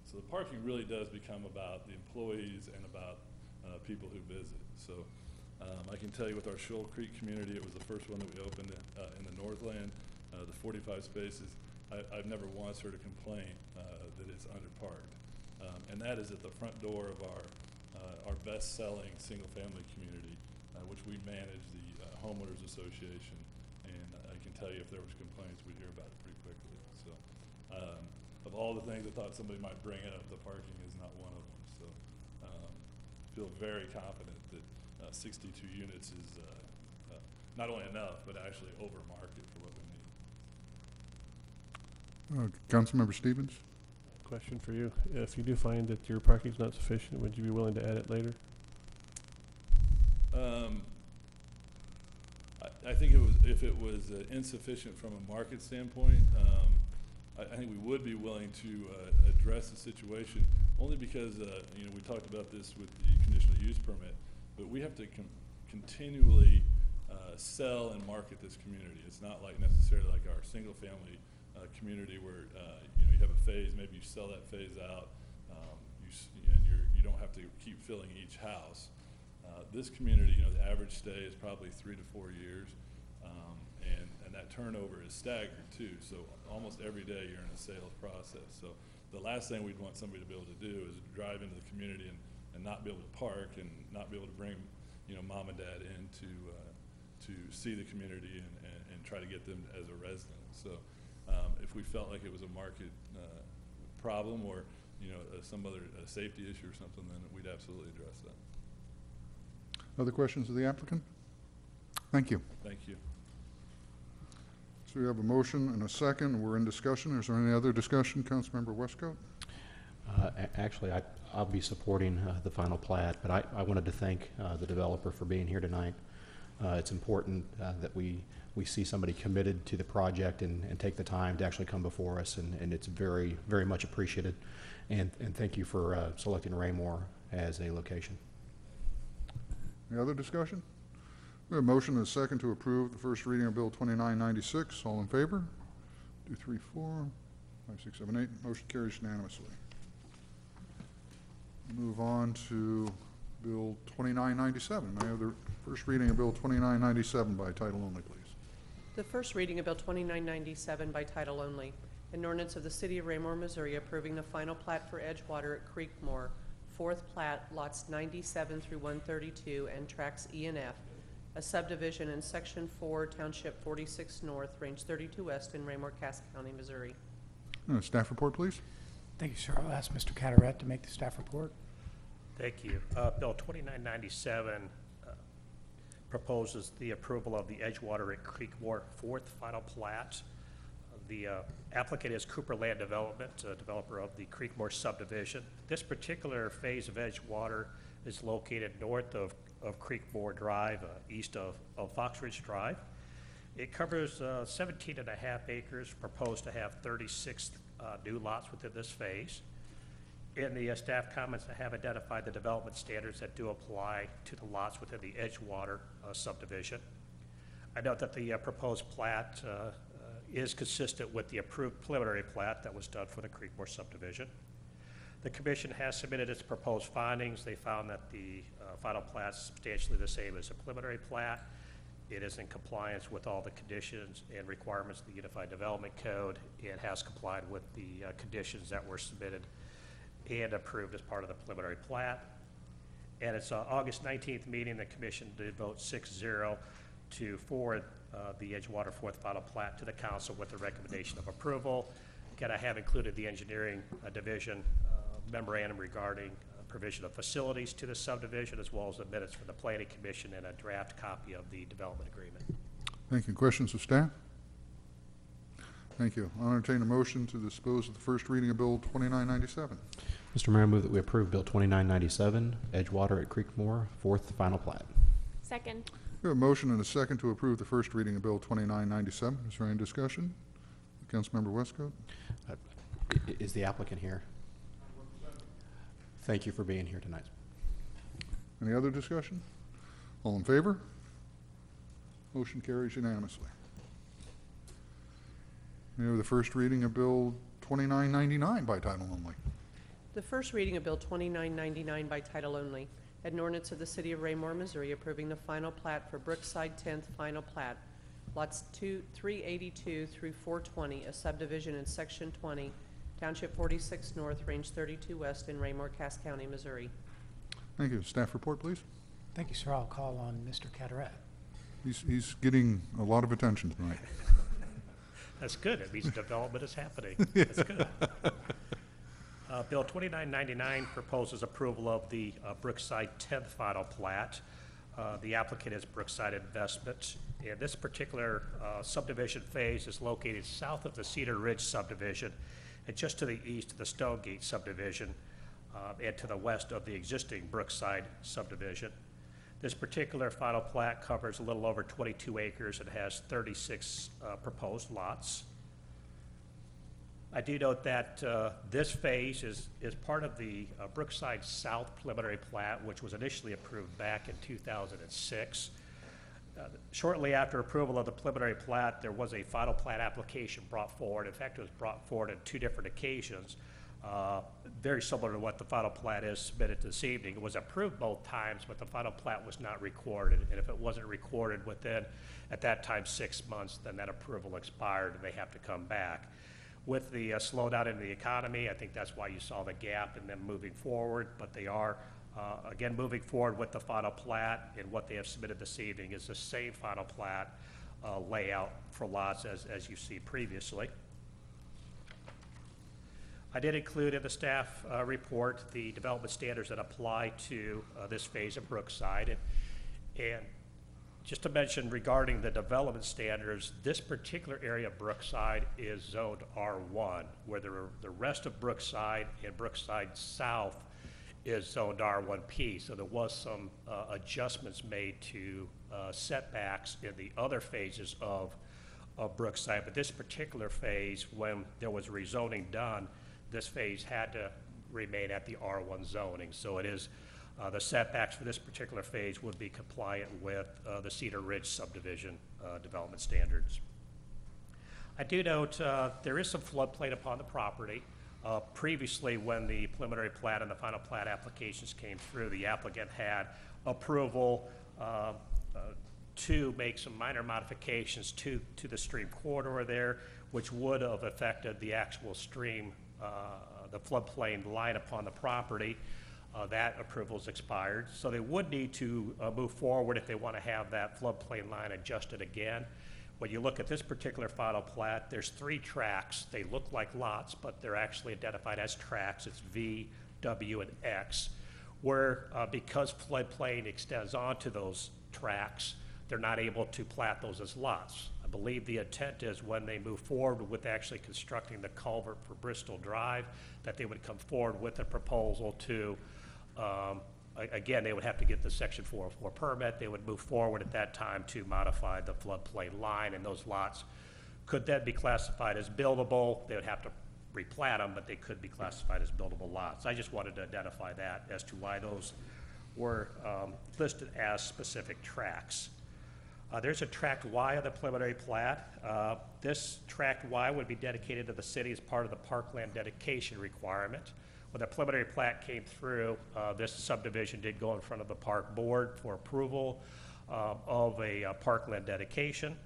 So the parking really does become about the employees and about people who visit. So I can tell you with our Shoal Creek community, it was the first one that we opened in the Northland, the 45 spaces. I've never once heard a complaint that it's underparked. And that is at the front door of our best-selling single-family community, which we manage, the Homeowners Association. And I can tell you if there was complaints, we'd hear about it pretty quickly. So of all the things I thought somebody might bring up, the parking is not one of them. So feel very confident that 62 units is not only enough, but actually over market for what we need. Councilmember Stevens? Question for you. If you do find that your parking is not sufficient, would you be willing to add it later? I think if it was insufficient from a market standpoint, I think we would be willing to address the situation, only because, you know, we talked about this with the conditional use permit, but we have to continually sell and market this community. It's not like necessarily like our single family community where, you know, you have a phase, maybe you sell that phase out, and you don't have to keep filling each house. This community, you know, the average stay is probably 3 to 4 years, and that turnover is staggered too. So almost every day you're in a sales process. So the last thing we'd want somebody to be able to do is drive into the community and not be able to park and not be able to bring, you know, mom and dad in to see the community and try to get them as a resident. So if we felt like it was a market problem or, you know, some other safety issue or something, then we'd absolutely address that. Other questions of the applicant? Thank you. Thank you. So we have a motion and a second. We're in discussion. Is there any other discussion, Councilmember Westcoat? Actually, I'll be supporting the final plat, but I wanted to thank the developer for being here tonight. It's important that we see somebody committed to the project and take the time to actually come before us, and it's very, very much appreciated. And thank you for selecting Raymore as a location. Any other discussion? We have a motion and a second to approve the first reading of Bill 2996. All in favor? 2, 3, 4, 5, 6, 7, 8. Motion carries unanimously. Move on to Bill 2997. May I have the first reading of Bill 2997 by title only, please? The first reading of Bill 2997 by title only. An ordinance of the City of Raymore, Missouri approving the final plat for Edgewater at Creekmore, 4th plat, lots 97 through 132 and tracts E and F, a subdivision in Section 4, Township 46 North, Range 32 West in Raymore, Cass County, Missouri. Staff report, please. Thank you, sir. I'll ask Mr. Carteret to make the staff report. Thank you. Bill 2997 proposes the approval of the Edgewater at Creekmore 4th final plat. The applicant is Cooper Land Development, developer of the Creekmore subdivision. This particular phase of Edgewater is located north of Creekmore Drive, east of Fox Ridge Drive. It covers 17.5 acres, proposed to have 36 new lots within this phase. In the staff comments, I have identified the development standards that do apply to the lots within the Edgewater subdivision. I note that the proposed plat is consistent with the approved preliminary plat that was done for the Creekmore subdivision. The commission has submitted its proposed findings. They found that the final plat is substantially the same as the preliminary plat. It is in compliance with all the conditions and requirements of the Unified Development Code. It has complied with the conditions that were submitted and approved as part of the preliminary plat. At its August 19th meeting, the commission did vote 6-0 to forward the Edgewater 4th final plat to the council with the recommendation of approval. Again, I have included the engineering division memorandum regarding provision of facilities to the subdivision, as well as the minutes from the planning commission and a draft copy of the development agreement. Thank you. Questions of staff? Thank you. I'll entertain a motion to dispose of the first reading of Bill 2997. Mr. Mayor, I move that we approve Bill 2997, Edgewater at Creekmore, 4th final plat. Second. We have a motion and a second to approve the first reading of Bill 2997. Is there any discussion? Councilmember Westcoat? Is the applicant here? Thank you for being here tonight. Any other discussion? All in favor? Motion carries unanimously. We have the first reading of Bill 2999 by title only. The first reading of Bill 2999 by title only. An ordinance of the City of Raymore, Missouri approving the final plat for Brookside 10th final plat, lots 382 through 420, a subdivision in Section 20, Township 46 North, Range 32 West in Raymore, Cass County, Missouri. Thank you. Staff report, please. Thank you, sir. I'll call on Mr. Carteret. He's getting a lot of attention tonight. That's good. It means development is happening. That's good. Bill 2999 proposes approval of the Brookside 10th final plat. The applicant is Brookside Investment. And this particular subdivision phase is located south of the Cedar Ridge subdivision and just to the east of the Stonegate subdivision and to the west of the existing Brookside subdivision. This particular final plat covers a little over 22 acres. It has 36 proposed lots. I do note that this phase is part of the Brookside South preliminary plat, which was initially approved back in 2006. Shortly after approval of the preliminary plat, there was a final plat application brought forward. In fact, it was brought forward on 2 different occasions, very similar to what the final plat is submitted this evening. It was approved both times, but the final plat was not recorded. And if it wasn't recorded within, at that time, 6 months, then that approval expired and they have to come back. With the slowdown in the economy, I think that's why you saw the gap in them moving forward, but they are again moving forward with the final plat, and what they have submitted this evening is the same final plat layout for lots as you see previously. I did include in the staff report the development standards that apply to this phase of Brookside, and just to mention regarding the development standards, this particular area of Brookside is zoned R1, where the rest of Brookside and Brookside South is zoned R1P. So there was some adjustments made to setbacks in the other phases of Brookside. But this particular phase, when there was rezoning done, this phase had to remain at the R1 zoning. So it is the setbacks for this particular phase would be compliant with the Cedar Ridge subdivision development standards. I do note there is some floodplain upon the property. Previously, when the preliminary plat and the final plat applications came through, the applicant had approval to make some minor modifications to the stream corridor there, which would have affected the actual stream, the floodplain line upon the property. That approval's expired, so they would need to move forward if they want to have that floodplain line adjusted again. When you look at this particular final plat, there's 3 tracks. They look like lots, but they're actually identified as tracks. It's V, W, and X, where because floodplain extends onto those tracks, they're not able to plat those as lots. I believe the intent is when they move forward with actually constructing the culvert for Bristol Drive, that they would come forward with a proposal to again, they would have to get the Section 404 permit. They would move forward at that time to modify the floodplain line, and those lots could then be classified as buildable. They would have to replat them, but they could be classified as buildable lots. I just wanted to identify that as to why those were listed as specific tracts. There's a Tract Y of the preliminary plat. This Tract Y would be dedicated to the city as part of the parkland dedication requirement. When the preliminary plat came through, this subdivision did go in front of the park board for approval of a parkland dedication.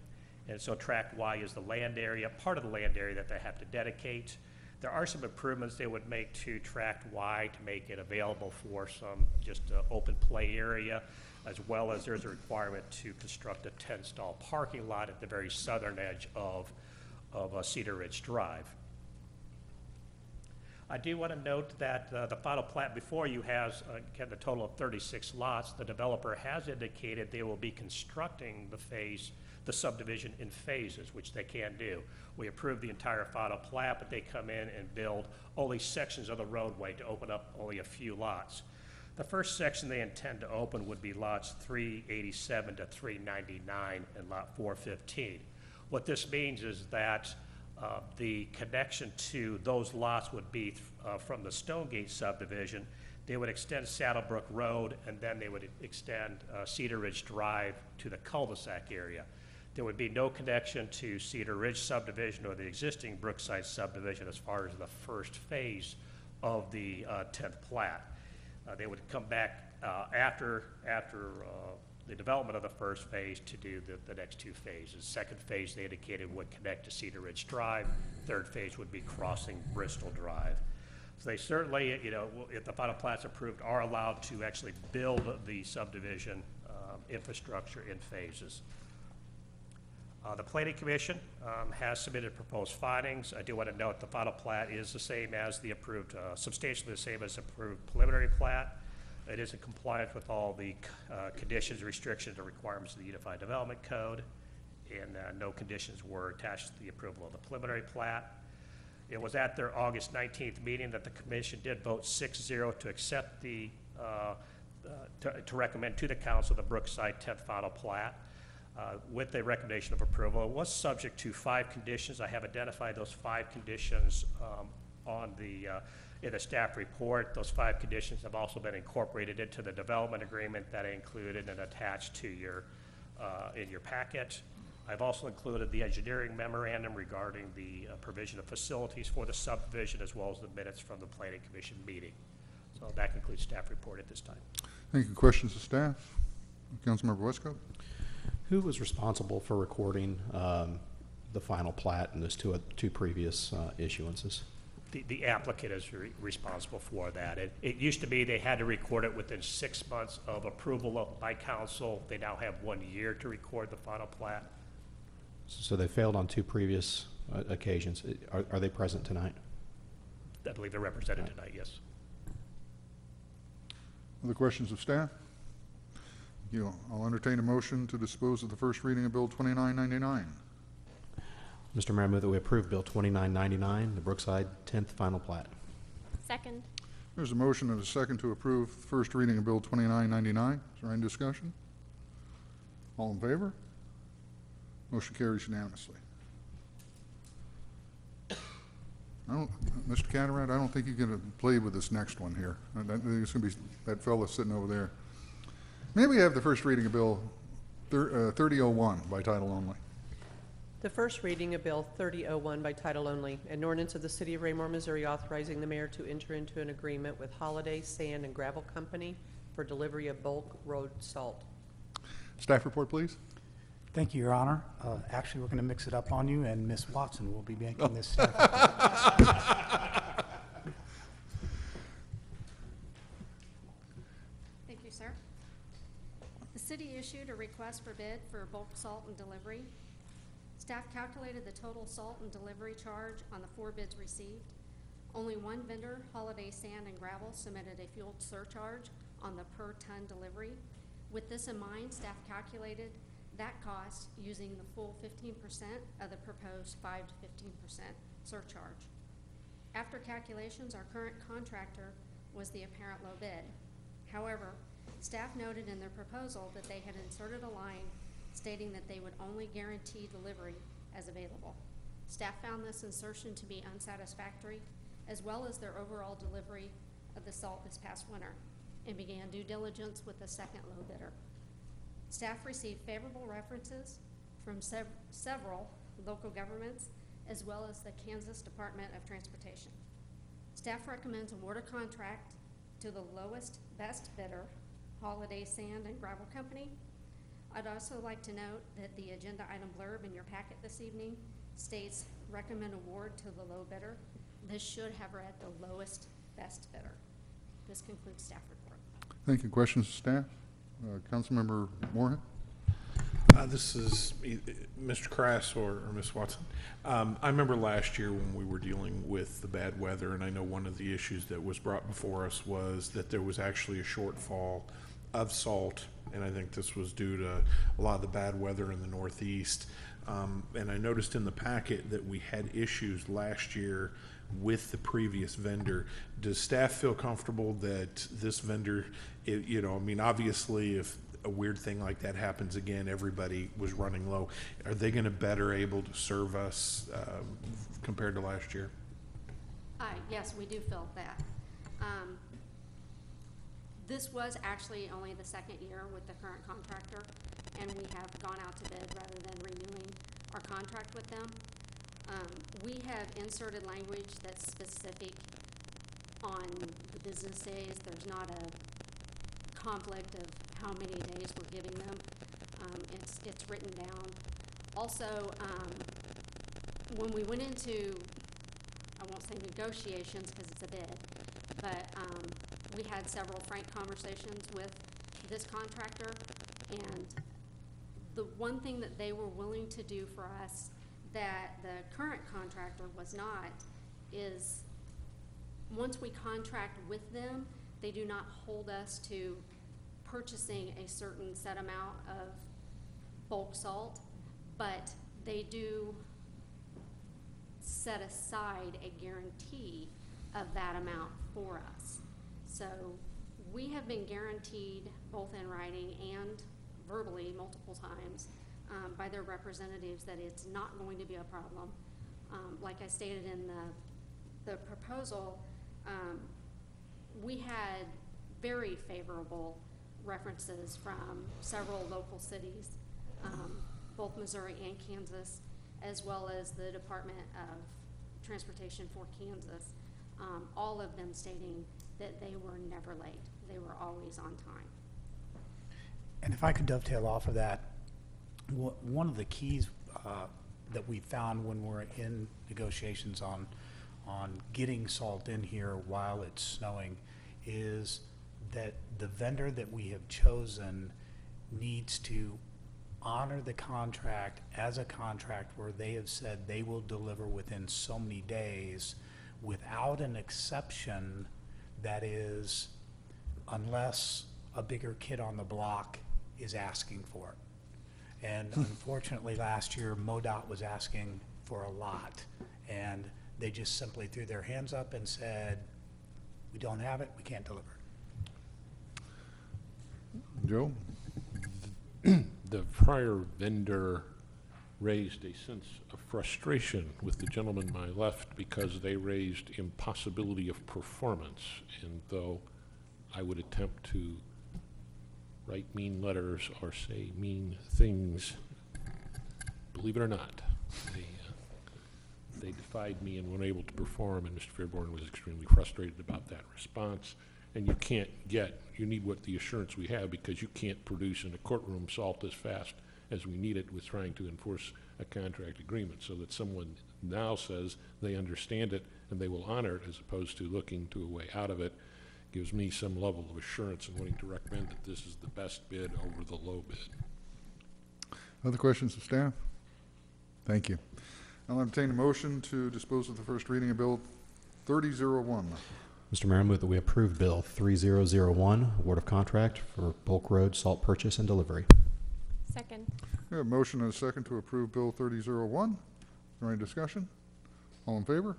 And so Tract Y is the land area, part of the land area that they have to dedicate. There are some improvements they would make to Tract Y to make it available for some just open play area, as well as there's a requirement to construct a 10-stall parking lot at the very southern edge of Cedar Ridge Drive. I do want to note that the final plat before you has, again, the total of 36 lots. The developer has indicated they will be constructing the subdivision in phases, which they can do. We approved the entire final plat, but they come in and build only sections of the roadway to open up only a few lots. The first section they intend to open would be lots 387 to 399 and lot 415. What this means is that the connection to those lots would be from the Stonegate subdivision. They would extend Saddlebrook Road, and then they would extend Cedar Ridge Drive to the cul-de-sac area. There would be no connection to Cedar Ridge subdivision or the existing Brookside subdivision as far as the first phase of the 10th plat. They would come back after the development of the first phase to do the next 2 phases. Second phase, they indicated, would connect to Cedar Ridge Drive. Third phase would be crossing Bristol Drive. So they certainly, if the final plat's approved, are allowed to actually build the subdivision infrastructure in phases. The Planning Commission has submitted proposed findings. I do want to note the final plat is the same as the approved, substantially the same as approved preliminary plat. It is in compliance with all the conditions, restrictions, and requirements of the Unified Development Code, and no conditions were attached to the approval of the preliminary plat. It was at their August 19th meeting that the Commission did vote 6-0 to accept the to recommend to the council the Brookside 10th final plat with a recommendation of approval. It was subject to 5 conditions. I have identified those 5 conditions on the in the staff report. Those 5 conditions have also been incorporated into the development agreement that I included and attached to your in your packet. I've also included the engineering memorandum regarding the provision of facilities for the subdivision, as well as the minutes from the Planning Commission meeting. So that concludes staff report at this time. Thank you. Questions of staff? Councilmember Westcott? Who was responsible for recording the final plat in those two previous issuances? The applicant is responsible for that. It used to be they had to record it within 6 months of approval by council. They now have 1 year to record the final plat. So they failed on 2 previous occasions. Are they present tonight? I believe they're represented tonight, yes. Other questions of staff? I'll entertain a motion to dispose of the first reading of Bill 2999. Mr. Mayor, I move that we approve Bill 2999, the Brookside 10th final plat. Second. There's a motion and a second to approve the first reading of Bill 2999. Is there any discussion? All in favor? Motion carries unanimously. Mr. Cataract, I don't think you're going to play with this next one here. I think it's going to be that fellow sitting over there. May we have the first reading of Bill 3001 by title only? The first reading of Bill 3001 by title only, an ordinance of the City of Raymore, Missouri authorizing the mayor to enter into an agreement with Holiday Sand and Gravel Company for delivery of bulk road salt. Staff report, please. Thank you, Your Honor. Actually, we're going to mix it up on you, and Ms. Watson will be making this staff report. Thank you, sir. The city issued a request for bid for bulk salt and delivery. Staff calculated the total salt and delivery charge on the 4 bids received. Only one vendor, Holiday Sand and Gravel, submitted a fuel surcharge on the per ton delivery. With this in mind, staff calculated that cost using the full 15% of the proposed 5 to 15% surcharge. After calculations, our current contractor was the apparent low bid. However, staff noted in their proposal that they had inserted a line stating that they would only guarantee delivery as available. Staff found this insertion to be unsatisfactory, as well as their overall delivery of the salt this past winter, and began due diligence with the second low bidder. Staff received favorable references from several local governments, as well as the Kansas Department of Transportation. Staff recommends award a contract to the lowest best bidder, Holiday Sand and Gravel Company. I'd also like to note that the agenda item blurb in your packet this evening states recommend award to the low bidder. This should have read the lowest best bidder. This concludes staff report. Thank you. Questions of staff? Councilmember Moorhead? This is Mr. Crass or Ms. Watson. I remember last year when we were dealing with the bad weather, and I know one of the issues that was brought before us was that there was actually a shortfall of salt, and I think this was due to a lot of the bad weather in the Northeast. And I noticed in the packet that we had issues last year with the previous vendor. Does staff feel comfortable that this vendor, I mean, obviously if a weird thing like that happens again, everybody was running low. Are they going to better able to serve us compared to last year? Yes, we do feel that. This was actually only the second year with the current contractor, and we have gone out to bid rather than renewing our contract with them. We have inserted language that's specific on the business days. There's not a conflict of how many days we're giving them. It's written down. Also, when we went into, I won't say negotiations because it's a bid, but we had several frank conversations with this contractor, and the one thing that they were willing to do for us that the current contractor was not is once we contract with them, they do not hold us to purchasing a certain set amount of bulk salt, but they do set aside a guarantee of that amount for us. So we have been guaranteed, both in writing and verbally multiple times, by their representatives, that it's not going to be a problem. Like I stated in the proposal, we had very favorable references from several local cities, both Missouri and Kansas, as well as the Department of Transportation for Kansas, all of them stating that they were never late. They were always on time. And if I could dovetail off of that, one of the keys that we found when we're in negotiations on getting salt in here while it's snowing is that the vendor that we have chosen needs to honor the contract as a contract where they have said they will deliver within so many days without an exception that is unless a bigger kid on the block is asking for it. And unfortunately last year MoDOT was asking for a lot and they just simply threw their hands up and said, we don't have it, we can't deliver it. Joe? The prior vendor raised a sense of frustration with the gentleman to my left because they raised impossibility of performance. And though I would attempt to write mean letters or say mean things, believe it or not, they defied me and weren't able to perform, and Mr. Fairborn was extremely frustrated about that response. And you need what the assurance we have, because you can't produce in a courtroom salt as fast as we need it with trying to enforce a contract agreement, so that someone now says they understand it and they will honor it as opposed to looking to a way out of it gives me some level of assurance and wanting to recommend that this is the best bid over the low bid. Other questions of staff? Thank you. I'll entertain a motion to dispose of the first reading of Bill 3001. Mr. Mayor, I move that we approve Bill 3001, award of contract for bulk road salt purchase and delivery. Second. We have a motion and a second to approve Bill 3001. Is there any discussion? All in favor?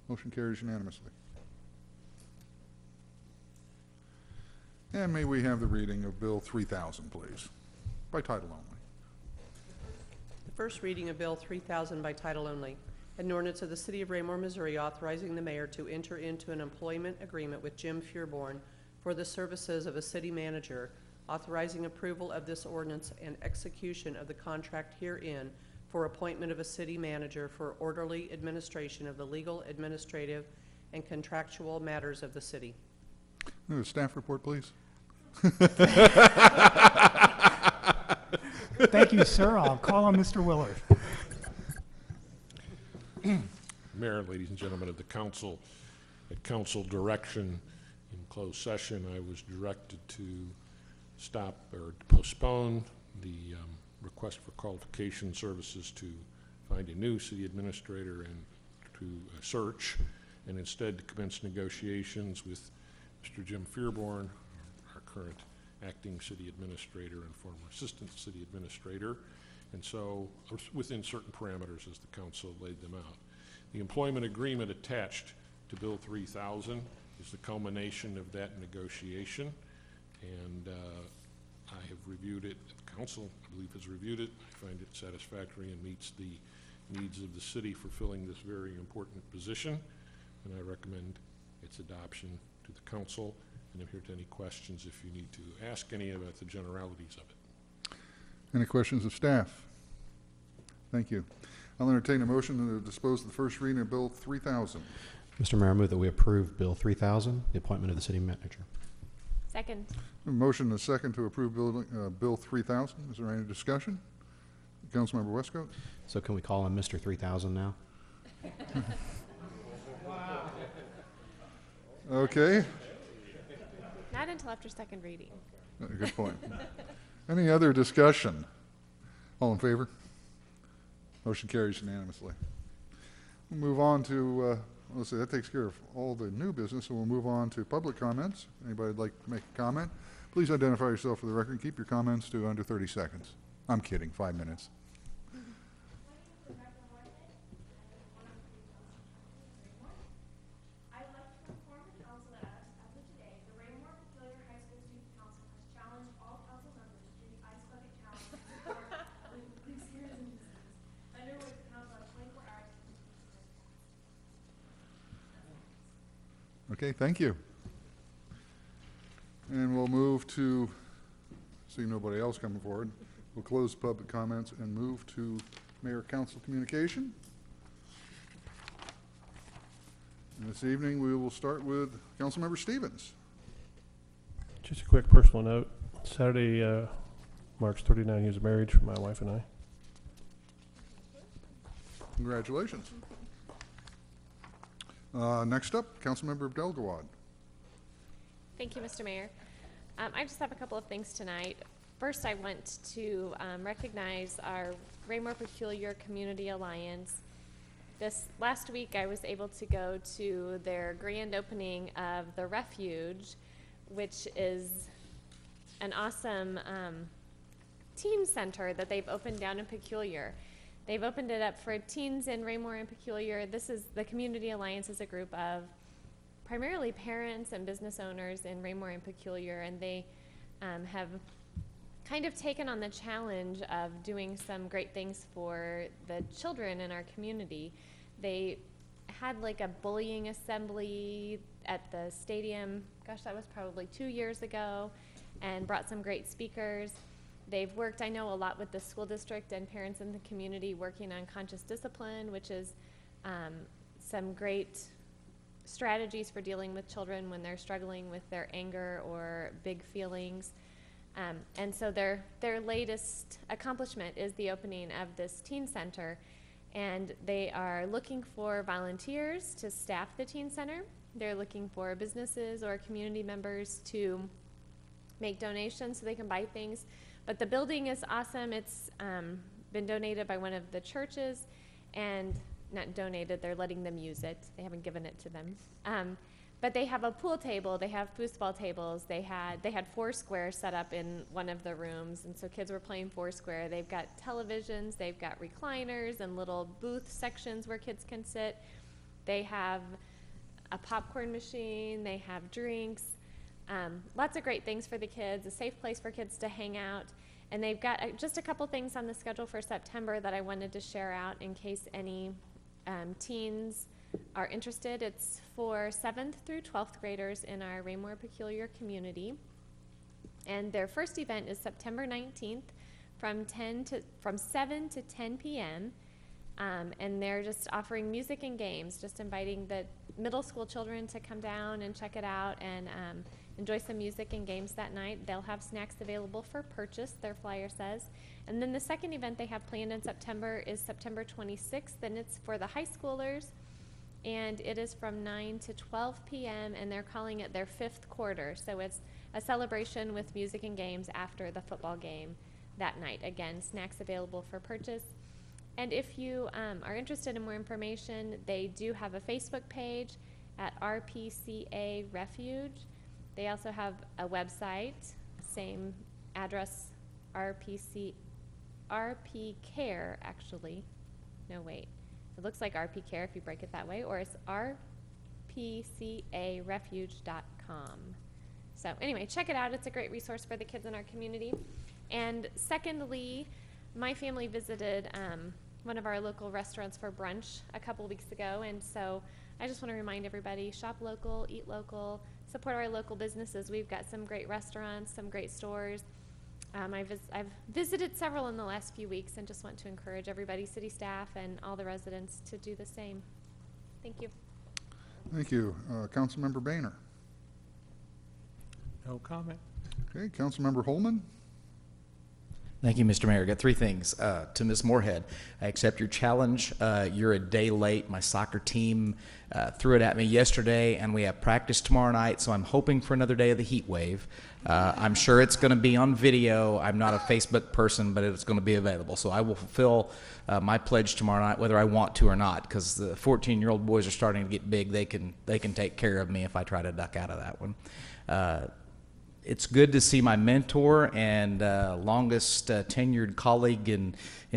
Motion carries unanimously. And may we have the reading of Bill 3000, please, by title only. The first reading of Bill 3000 by title only. An ordinance of the City of Raymore, Missouri, authorizing the mayor to enter into an employment agreement with Jim Fearborn for the services of a city manager, authorizing approval of this ordinance and execution of the contract herein for appointment of a city manager for orderly administration of the legal, administrative, and contractual matters of the city. Staff report, please. Thank you, sir. I'll call on Mr. Willard. Mayor, ladies and gentlemen of the council, at council direction in closed session, I was directed to stop or postpone the request for qualification services to find a new city administrator and to search, and instead to commence negotiations with Mr. Jim Fearborn, our current acting city administrator and former assistant city administrator, and so within certain parameters as the council laid them out. The employment agreement attached to Bill 3000 is the culmination of that negotiation, and I have reviewed it. The council, I believe, has reviewed it. I find it satisfactory and meets the needs of the city for filling this very important position, and I recommend its adoption to the council, and I'm here to any questions if you need to ask any about the generalities of it. Any questions of staff? Thank you. I'll entertain a motion to dispose of the first reading of Bill 3000. Mr. Mayor, I move that we approve Bill 3000, the appointment of the city manager. Second. A motion and a second to approve Bill 3000. Is there any discussion? Councilmember Westcoat? So can we call him Mr. 3000 now? Okay. Not until after second reading. Good point. Any other discussion? All in favor? Motion carries unanimously. We'll move on to, let's see, that takes care of all the new business, so we'll move on to public comments. Anybody would like to make a comment? Please identify yourself for the record. Keep your comments to under 30 seconds. I'm kidding, 5 minutes. I would like to inform the council that as of today, the Raymore Okay, thank you. And we'll move to, see nobody else coming forward, we'll close public comments and move to mayor-council communication. And this evening, we will start with Councilmember Stevens. Just a quick personal note. Saturday, March 39 years of marriage for my wife and I. Congratulations. Next up, Councilmember Abdel-Gawad. Thank you, Mr. Mayor. I just have a couple of things tonight. First, I want to recognize our Raymore Peculiar Community Alliance. This last week, I was able to go to their grand opening of the Refuge, which is an awesome teen center that they've opened down in Peculiar. They've opened it up for teens in Raymore and Peculiar. This is the Community Alliance is a group of primarily parents and business owners in Raymore and Peculiar, and they have kind of taken on the challenge of doing some great things for the children in our community. They had like a bullying assembly at the stadium, gosh, that was probably 2 years ago, and brought some great speakers. They've worked, I know, a lot with the school district and parents in the community working on conscious discipline, which is some great strategies for dealing with children when they're struggling with their anger or big feelings. And so their latest accomplishment is the opening of this teen center, and they are looking for volunteers to staff the teen center. They're looking for businesses or community members to make donations so they can buy things. But the building is awesome. It's been donated by one of the churches, and not donated, they're letting them use it. They haven't given it to them. But they have a pool table, they have foosball tables, they had Foursquare set up in one of the rooms, and so kids were playing Foursquare. They've got televisions, they've got recliners and little booth sections where kids can sit. They have a popcorn machine, they have drinks, lots of great things for the kids, a safe place for kids to hang out. And they've got just a couple things on the schedule for September that I wanted to share out in case any teens are interested. It's for 7th through 12th graders in our Raymore Peculiar community. And their first event is September 19th from 7 to 10 p.m. And they're just offering music and games, just inviting the middle school children to come down and check it out and enjoy some music and games that night. They'll have snacks available for purchase, their flyer says. And then the second event they have planned in September is September 26th, and it's for the high schoolers. And it is from 9 to 12 p.m., and they're calling it their 5th quarter. So it's a celebration with music and games after the football game that night. Again, snacks available for purchase. And if you are interested in more information, they do have a Facebook page at RPCA Refuge. They also have a website, same address, RP Care, actually. No, wait. It looks like RP Care if you break it that way, or it's rpcarefuge.com. So anyway, check it out. It's a great resource for the kids in our community. And secondly, my family visited one of our local restaurants for brunch a couple weeks ago, and so I just want to remind everybody, shop local, eat local, support our local businesses. We've got some great restaurants, some great stores. I've visited several in the last few weeks and just want to encourage everybody, city staff and all the residents, to do the same. Thank you. Thank you. Councilmember Boehner. No comment. Okay, Councilmember Holman. Thank you, Mr. Mayor. I got three things. To Ms. Moorhead, I accept your challenge. You're a day late. My soccer team threw it at me yesterday, and we have practice tomorrow night, so I'm hoping for another day of the heat wave. I'm sure it's going to be on video. I'm not a Facebook person, but it's going to be available. So I will fulfill my pledge tomorrow night, whether I want to or not, because the 14-year-old boys are starting to get big. They can take care of me if I try to duck out of that one. It's good to see my mentor and longest tenured colleague in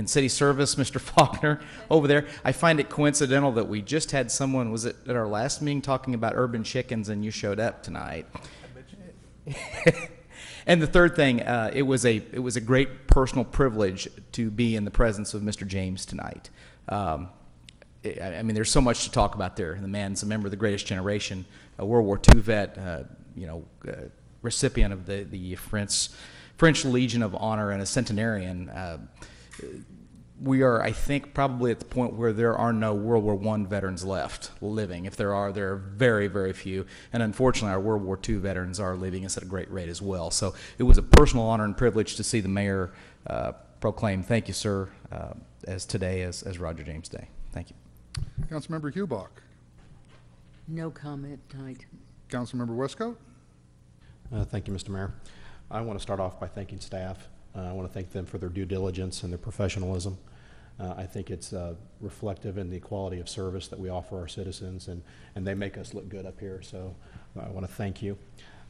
city service, Mr. Faulkner, over there. I find it coincidental that we just had someone, was it at our last meeting, talking about urban chickens, and you showed up tonight. And the third thing, it was a great personal privilege to be in the presence of Mr. James tonight. I mean, there's so much to talk about there. The man's a member of the greatest generation, a World War II vet, recipient of the French Legion of Honor and a centenarian. We are, I think, probably at the point where there are no World War I veterans left living. If there are very, very few. And unfortunately, our World War II veterans are leaving us at a great rate as well. So it was a personal honor and privilege to see the mayor proclaim, "Thank you, sir," as today as Roger James Day. Thank you. Councilmember Hubach. No comment tonight. Councilmember Westcoat. Thank you, Mr. Mayor. I want to start off by thanking staff. I want to thank them for their due diligence and their professionalism. I think it's reflective in the quality of service that we offer our citizens, and they make us look good up here, so I want to thank you.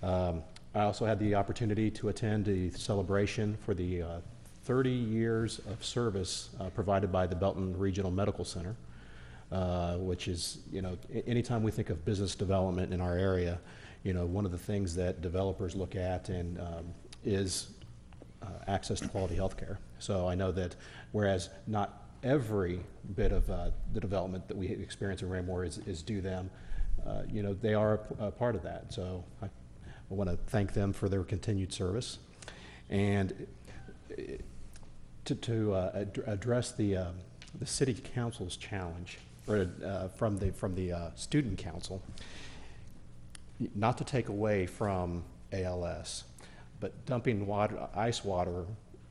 I also had the opportunity to attend the celebration for the 30 years of service provided by the Belton Regional Medical Center, which is, anytime we think of business development in our area, one of the things that developers look at and is access to quality health care. So I know that whereas not every bit of the development that we experience in Raymore is due them, they are a part of that. So I want to thank them for their continued service. And to address the city council's challenge, or from the student council, not to take away from ALS, but dumping ice water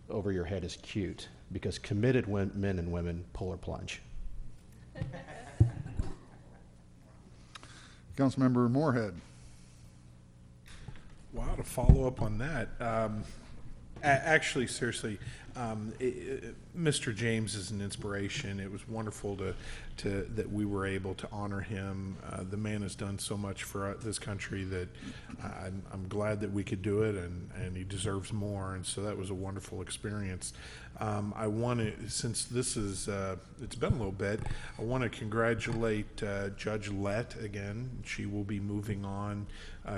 over your head is cute, because committed men and women pull or plunge. Councilmember Moorhead. Wow, to follow up on that, actually, seriously, Mr. James is an inspiration. It was wonderful that we were able to honor him. The man has done so much for this country that I'm glad that we could do it, and he deserves more. And so that was a wonderful experience. I want to, since this is, it's been a little bit, I want to congratulate Judge Lett again. She will be moving on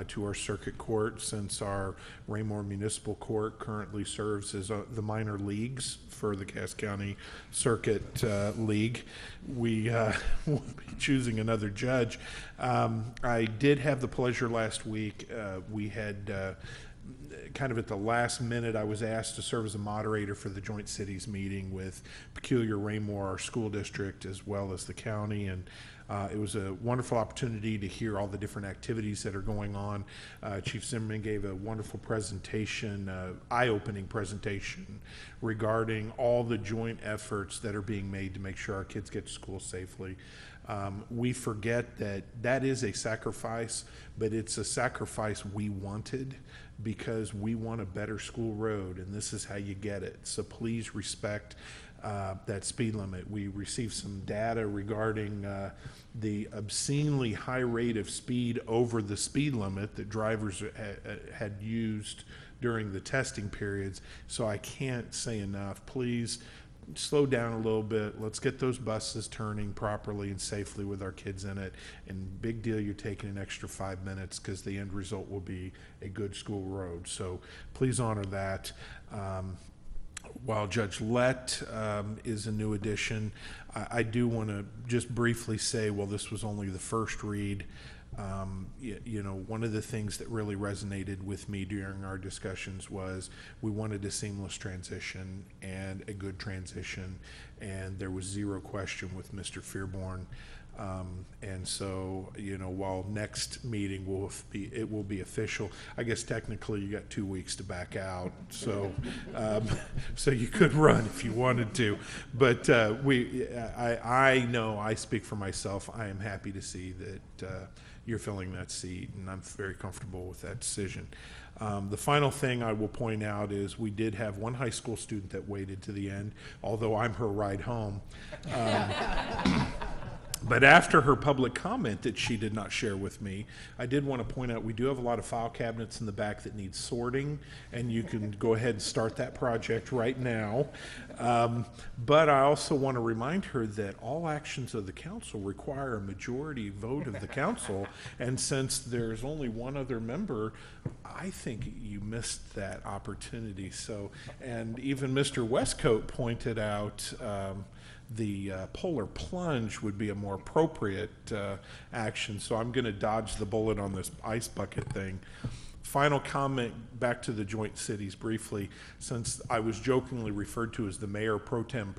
to our circuit court, since our Raymore Municipal Court currently serves as the minor leagues for the Cass County Circuit League. We will be choosing another judge. I did have the pleasure last week. We had kind of at the last minute, I was asked to serve as a moderator for the Joint Cities meeting with Peculiar Raymore, our school district, as well as the county, and it was a wonderful opportunity to hear all the different activities that are going on. Chief Zimmerman gave a wonderful presentation, eye-opening presentation regarding all the joint efforts that are being made to make sure our kids get to school safely. We forget that is a sacrifice, but it's a sacrifice we wanted, because we want a better school road, and this is how you get it. So please respect that speed limit. We received some data regarding the obscenely high rate of speed over the speed limit that drivers had used during the testing periods. So I can't say enough. Please slow down a little bit. Let's get those buses turning properly and safely with our kids in it. And big deal, you're taking an extra 5 minutes, because the end result will be a good school road. So please honor that. While Judge Lett is a new addition, I do want to just briefly say, well, this was only the first read. One of the things that really resonated with me during our discussions was we wanted a seamless transition and a good transition, and there was zero question with Mr. Fearborn. And so, while next meeting it will be official. I guess technically you got 2 weeks to back out, so so you could run if you wanted to. But I know, I speak for myself. I am happy to see that you're filling that seat, and I'm very comfortable with that decision. The final thing I will point out is we did have one high school student that waited to the end, although I'm her ride home. But after her public comment that she did not share with me, I did want to point out we do have a lot of file cabinets in the back that need sorting, and you can go ahead and start that project right now. But I also want to remind her that all actions of the council require a majority vote of the council, and since there's only one other member, I think you missed that opportunity. So, and even Mr. Westcoat pointed out the polar plunge would be a more appropriate action. So I'm going to dodge the bullet on this ice bucket thing. Final comment back to the joint cities briefly, since I was jokingly referred to as the mayor pro tem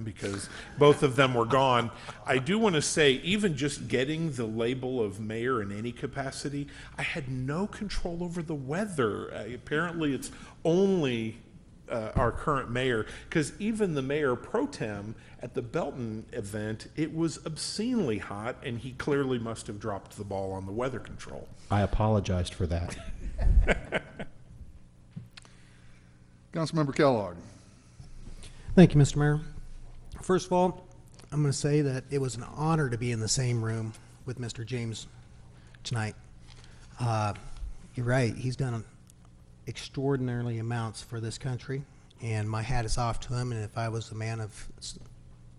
because both of them were gone. I do want to say, even just getting the label of mayor in any capacity, I had no control over the weather. Apparently it's only our current mayor, because even the mayor pro tem at the Belton event, it was obscenely hot, and he clearly must have dropped the ball on the weather control. I apologized for that. Councilmember Kellogg. Thank you, Mr. Mayor. First of all, I'm going to say that it was an honor to be in the same room with Mr. James tonight. You're right, he's done extraordinarily amounts for this country, and my hat is off to him, and if I was the man of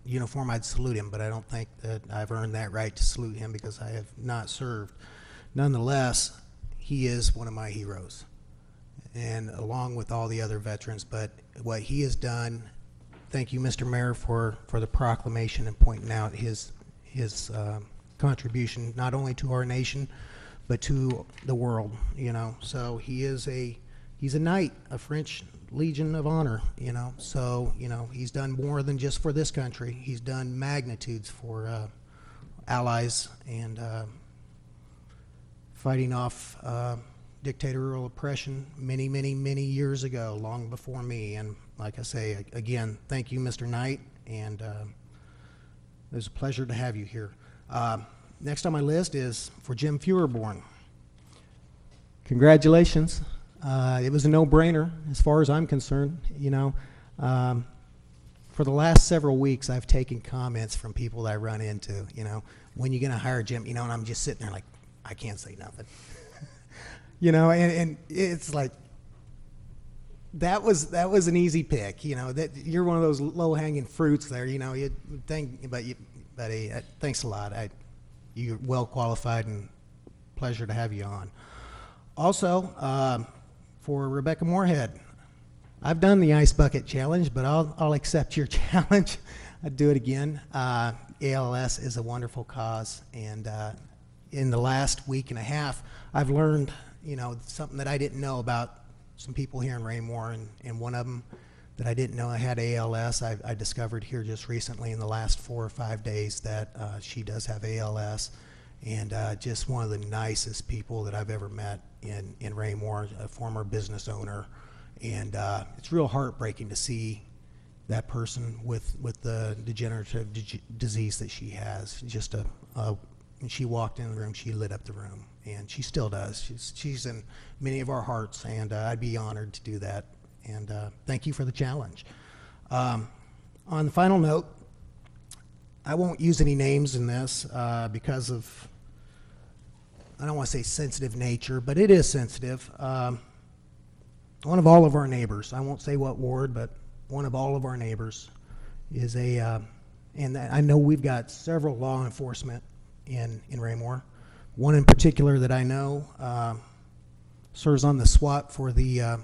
uniform, I'd salute him, but I don't think that I've earned that right to salute him because I have not served. Nonetheless, he is one of my heroes, and along with all the other veterans, but what he has done, thank you, Mr. Mayor, for the proclamation and pointing out his contribution not only to our nation, but to the world, you know. So he's a knight, a French Legion of Honor, you know. So, you know, he's done more than just for this country. He's done magnitudes for allies and fighting off dictatorial oppression many, many, many years ago, long before me. And like I say, again, thank you, Mr. Knight, and it was a pleasure to have you here. Next on my list is for Jim Feuerborn. Congratulations. It was a no-brainer as far as I'm concerned. You know, for the last several weeks, I've taken comments from people that I run into, you know, when you going to hire Jim, you know, and I'm just sitting there like, I can't say nothing. You know, and it's like, that was an easy pick, you know, that you're one of those low-hanging fruits there, you know, thanks a lot. You're well qualified and pleasure to have you on. Also, for Rebecca Moorhead, I've done the Ice Bucket Challenge, but I'll accept your challenge. I'd do it again. ALS is a wonderful cause, and in the last week and a half, I've learned, you know, something that I didn't know about some people here in Raymore, and one of them that I didn't know I had ALS, I discovered here just recently in the last 4 or 5 days that she does have ALS, and just one of the nicest people that I've ever met in Raymore, a former business owner, and it's real heartbreaking to see that person with the degenerative disease that she has. Just when she walked in the room, she lit up the room, and she still does. She's in many of our hearts, and I'd be honored to do that. And thank you for the challenge. On the final note, I won't use any names in this because of, I don't want to say sensitive nature, but it is sensitive. One of all of our neighbors, I won't say what ward, but one of all of our neighbors is and I know we've got several law enforcement in Raymore. One in particular that I know serves on the SWAT for the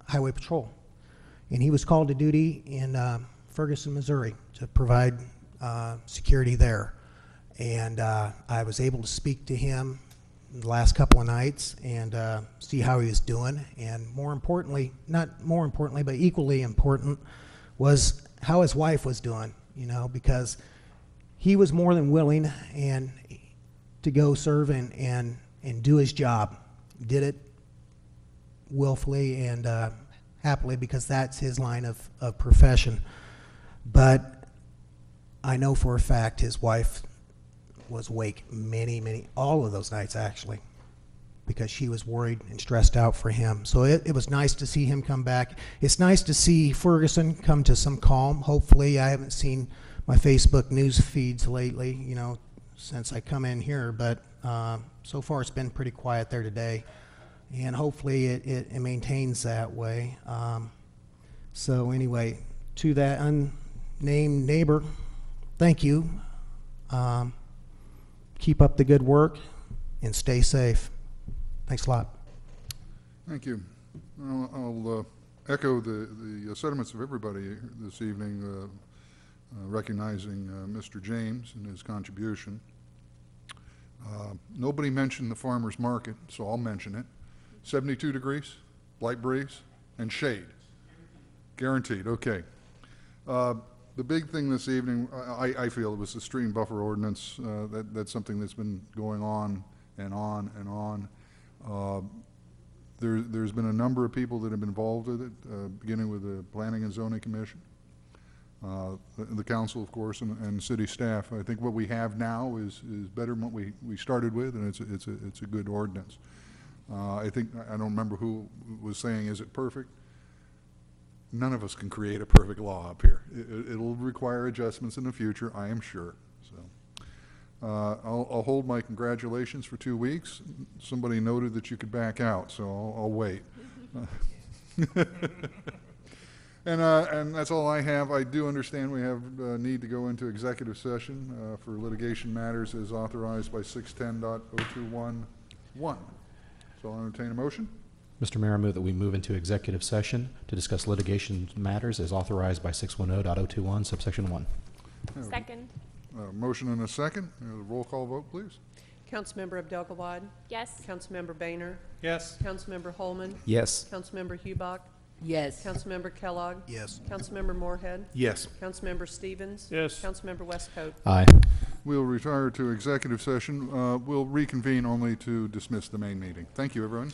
Highway Patrol. And he was called to duty in Ferguson, Missouri to provide security there. And I was able to speak to him the last couple of nights and see how he was doing. And more importantly, not more importantly, but equally important, was how his wife was doing, you know, because he was more than willing and to go serve and do his job. Did it willfully and happily because that's his line of profession. But I know for a fact his wife was awake all of those nights actually, because she was worried and stressed out for him. So it was nice to see him come back. It's nice to see Ferguson come to some calm. Hopefully, I haven't seen my Facebook news feeds lately, you know, since I come in here, but so far it's been pretty quiet there today. And hopefully it maintains that way. So anyway, to that unnamed neighbor, thank you. Keep up the good work and stay safe. Thanks a lot. Thank you. I'll echo the sentiments of everybody this evening. recognizing Mr. James and his contribution. Nobody mentioned the farmer's market, so I'll mention it. 72 degrees, light breeze, and shade. Guaranteed, okay. The big thing this evening, I feel, it was the stream buffer ordinance. That's something that's been going on and on and on. There's been a number of people that have been involved with it, beginning with the Planning and Zoning Commission, the council, of course, and city staff. I think what we have now is better than what we started with, and it's a good ordinance. I don't remember who was saying, is it perfect? None of us can create a perfect law up here. It'll require adjustments in the future, I am sure. So I'll hold my congratulations for 2 weeks. Somebody noted that you could back out, so I'll wait. And that's all I have. I do understand we have need to go into executive session for litigation matters as authorized by 610.021.1. So I'll entertain a motion. Mr. Mayor, I move that we move into executive session to discuss litigation matters as authorized by 610.021, subsection 1. Second. Motion and a second. Roll call vote, please. Councilmember Abdelgawad? Yes. Councilmember Boehner? Yes. Councilmember Holman? Yes. Councilmember Hubach? Yes. Councilmember Kellogg? Yes. Councilmember Moorhead? Yes. Councilmember Stevens? Yes. Councilmember Westcoat? Aye. We'll retire to executive session. We'll reconvene only to dismiss the main meeting. Thank you, everyone.